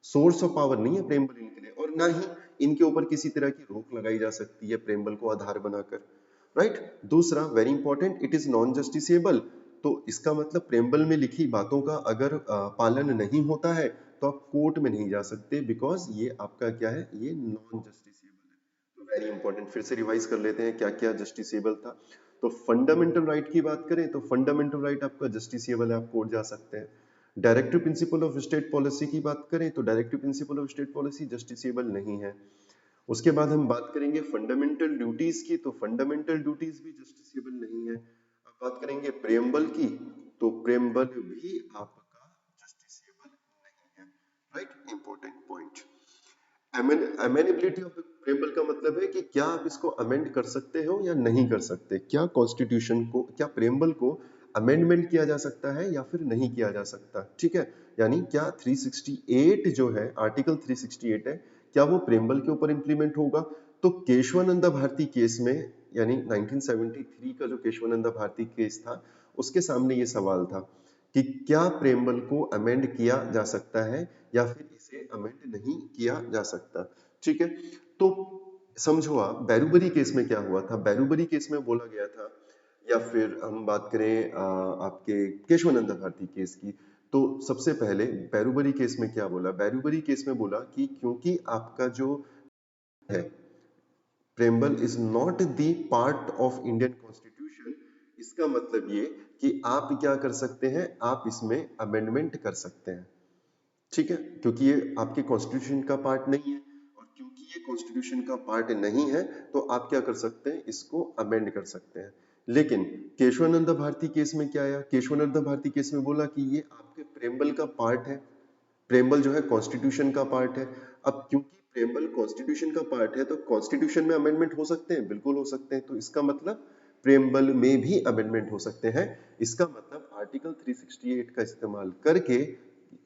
Speaker 1: सोर्स ऑफ पावर नहीं है प्रेम्बल इनके लिए, और ना ही इनके ऊपर किसी तरह की रोक लगाई जा सकती है प्रेम्बल को आधार बनाकर। राइट, दूसरा very important, it is non justiciable. तो इसका मतलब प्रेम्बल में लिखी बातों का अगर पालन नहीं होता है तो आप कोर्ट में नहीं जा सकते, बिकॉज ये आपका क्या है? ये नॉन जस्टिसेबल है। तो वेरी इंपॉर्टेंट, फिर से रिवाइज कर लेते हैं क्या क्या जस्टिसेबल था। तो फंडामेंटल राइट की बात करें तो फंडामेंटल राइट आपका जस्टिसेबल है, आप कोर्ट जा सकते हैं। Directive principle of state policy की बात करें तो directive principle of state policy justiciable नहीं है। उसके बाद हम बात करेंगे फंडामेंटल ड्यूटीज की, तो फंडामेंटल ड्यूटीज भी जस्टिसेबल नहीं है। अब बात करेंगे प्रेम्बल की, तो प्रेम्बल भी आपका जस्टिसेबल नहीं है। Right, important point. Amenability of preamble का मतलब है कि क्या आप इसको अमेंड कर सकते हो या नहीं कर सकते। क्या कॉन्स्टिट्यूशन को, क्या प्रेम्बल को अमेंडमेंट किया जा सकता है या फिर नहीं किया जा सकता। ठीक है, यानी क्या 368 जो है, आर्टिकल 368 है, क्या वो प्रेम्बल के ऊपर इंप्लीमेंट होगा। तो केशवानंदा भारती केस में, यानी 1973 का जो केशवानंदा भारती केस था, उसके सामने ये सवाल था कि क्या प्रेम्बल को अमेंड किया जा सकता है या फिर इसे अमेंड नहीं किया जा सकता। ठीक है, तो समझो आप बैरूबरी केस में क्या हुआ था। बैरूबरी केस में बोला गया था, या फिर हम बात करें आपके केशवानंदा भारती केस की, तो सबसे पहले बैरूबरी केस में क्या बोला? बैरूबरी केस में बोला कि क्योंकि आपका जो है preamble is not the part of Indian constitution, इसका मतलब ये कि आप क्या कर सकते हैं? आप इसमें अमेंडमेंट कर सकते हैं। ठीक है, क्योंकि ये आपके कॉन्स्टिट्यूशन का पार्ट नहीं है, और क्योंकि ये कॉन्स्टिट्यूशन का पार्ट नहीं है तो आप क्या कर सकते हैं? इसको अमेंड कर सकते हैं। लेकिन केशवानंद भारती केस में क्या आया? केशवानंद भारती केस में बोला कि ये आपके प्रेम्बल का पार्ट है, प्रेम्बल जो है कॉन्स्टिट्यूशन का पार्ट है। अब क्योंकि प्रेम्बल कॉन्स्टिट्यूशन का पार्ट है तो कॉन्स्टिट्यूशन में अमेंडमेंट हो सकते हैं, बिल्कुल हो सकते हैं। तो इसका मतलब प्रेम्बल में भी अमेंडमेंट हो सकते हैं। इसका मतलब आर्टिकल 368 का इस्तेमाल करके,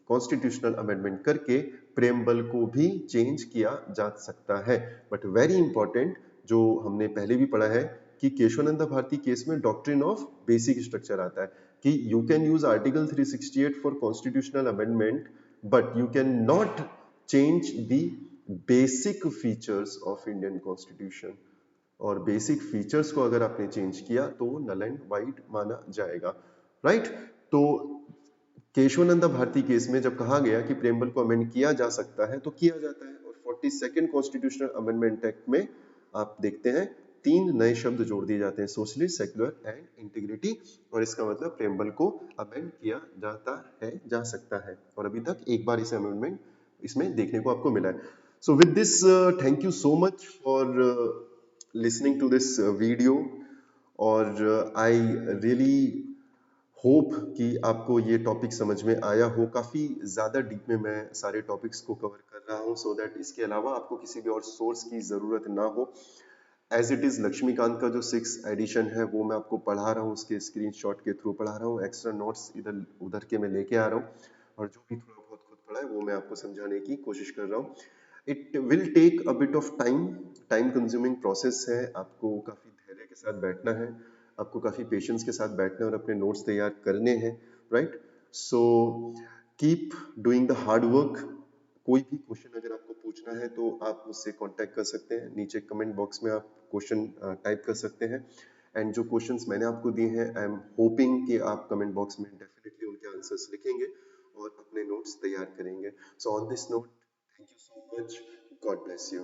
Speaker 1: कॉन्स्टिट्यूशनल अमेंडमेंट करके प्रेम्बल को भी चेंज किया जा सकता है। बट वेरी इंपॉर्टेंट, जो हमने पहले भी पढ़ा है कि केशवानंद भारती केस में डॉक्ट्रिन ऑफ बेसिक स्ट्रक्चर आता है कि you can use article 368 for constitutional amendment but you can not change the basic features of Indian constitution. और बेसिक फीचर्स को अगर आपने चेंज किया तो वो नल एंड वाइड माना जाएगा, राइट। तो केशवानंद भारती केस में जब कहा गया कि प्रेमबल को अमेंड किया जा सकता है तो किया जाता है। और 42nd कॉन्स्टिट्यूशनल अमेंडमेंट एक्ट में आप देखते हैं 3 नए शब्द जोड़ दिए जाते हैं, सोशलिस्ट, सेक्युलर एंड इंटीग्रिटी। और इसका मतलब प्रेमबल को अमेंड किया जाता है, जा सकता है। और अभी तक एक बार इसे अमेंडमेंट इसमें देखने को आपको मिला है। So with this thank you so much for listening to this video। और आई रियली होप कि आपको ये टॉपिक समझ में आया हो। काफ़ी ज़्यादा डीप में मैं सारे टॉपिक्स को कवर कर रहा हूँ सो दैट इसके अलावा आपको किसी भी और सोर्स की ज़रूरत ना हो। एज इट इज़ लक्ष्मीकांत का जो 6th एडिशन है वो मैं आपको पढ़ा रहा हूँ, उसके स्क्रीनशॉट के थ्रू पढ़ा रहा हूँ, एक्स्ट्रा नोट्स इधर उधर के मैं लेके आ रहा हूँ और जो भी थोड़ा बहुत खुद पढ़ा है वो मैं आपको समझाने की कोशिश कर रहा हूँ। It will take a bit of time, time consuming process है। आपको काफ़ी धैर्य के साथ बैठना है, आपको काफ़ी पेशेंस के साथ बैठना है और अपने नोट्स तैयार करने हैं, right. So keep doing the hard work. कोई भी क्वेश्चन अगर आपको पूछना है तो आप मुझसे कांटेक्ट कर सकते हैं, नीचे कमेंट बॉक्स में आप क्वेश्चन टाइप कर सकते हैं। एंड जो क्वेश्चंस मैंने आपको दिए हैं आई एम होपिंग कि आप कमेंट बॉक्स में डेफिनेटली उनके आंसर्स लिखेंगे और अपने नोट्स तैयार करेंगे। So on this note, thank you so much, God bless you.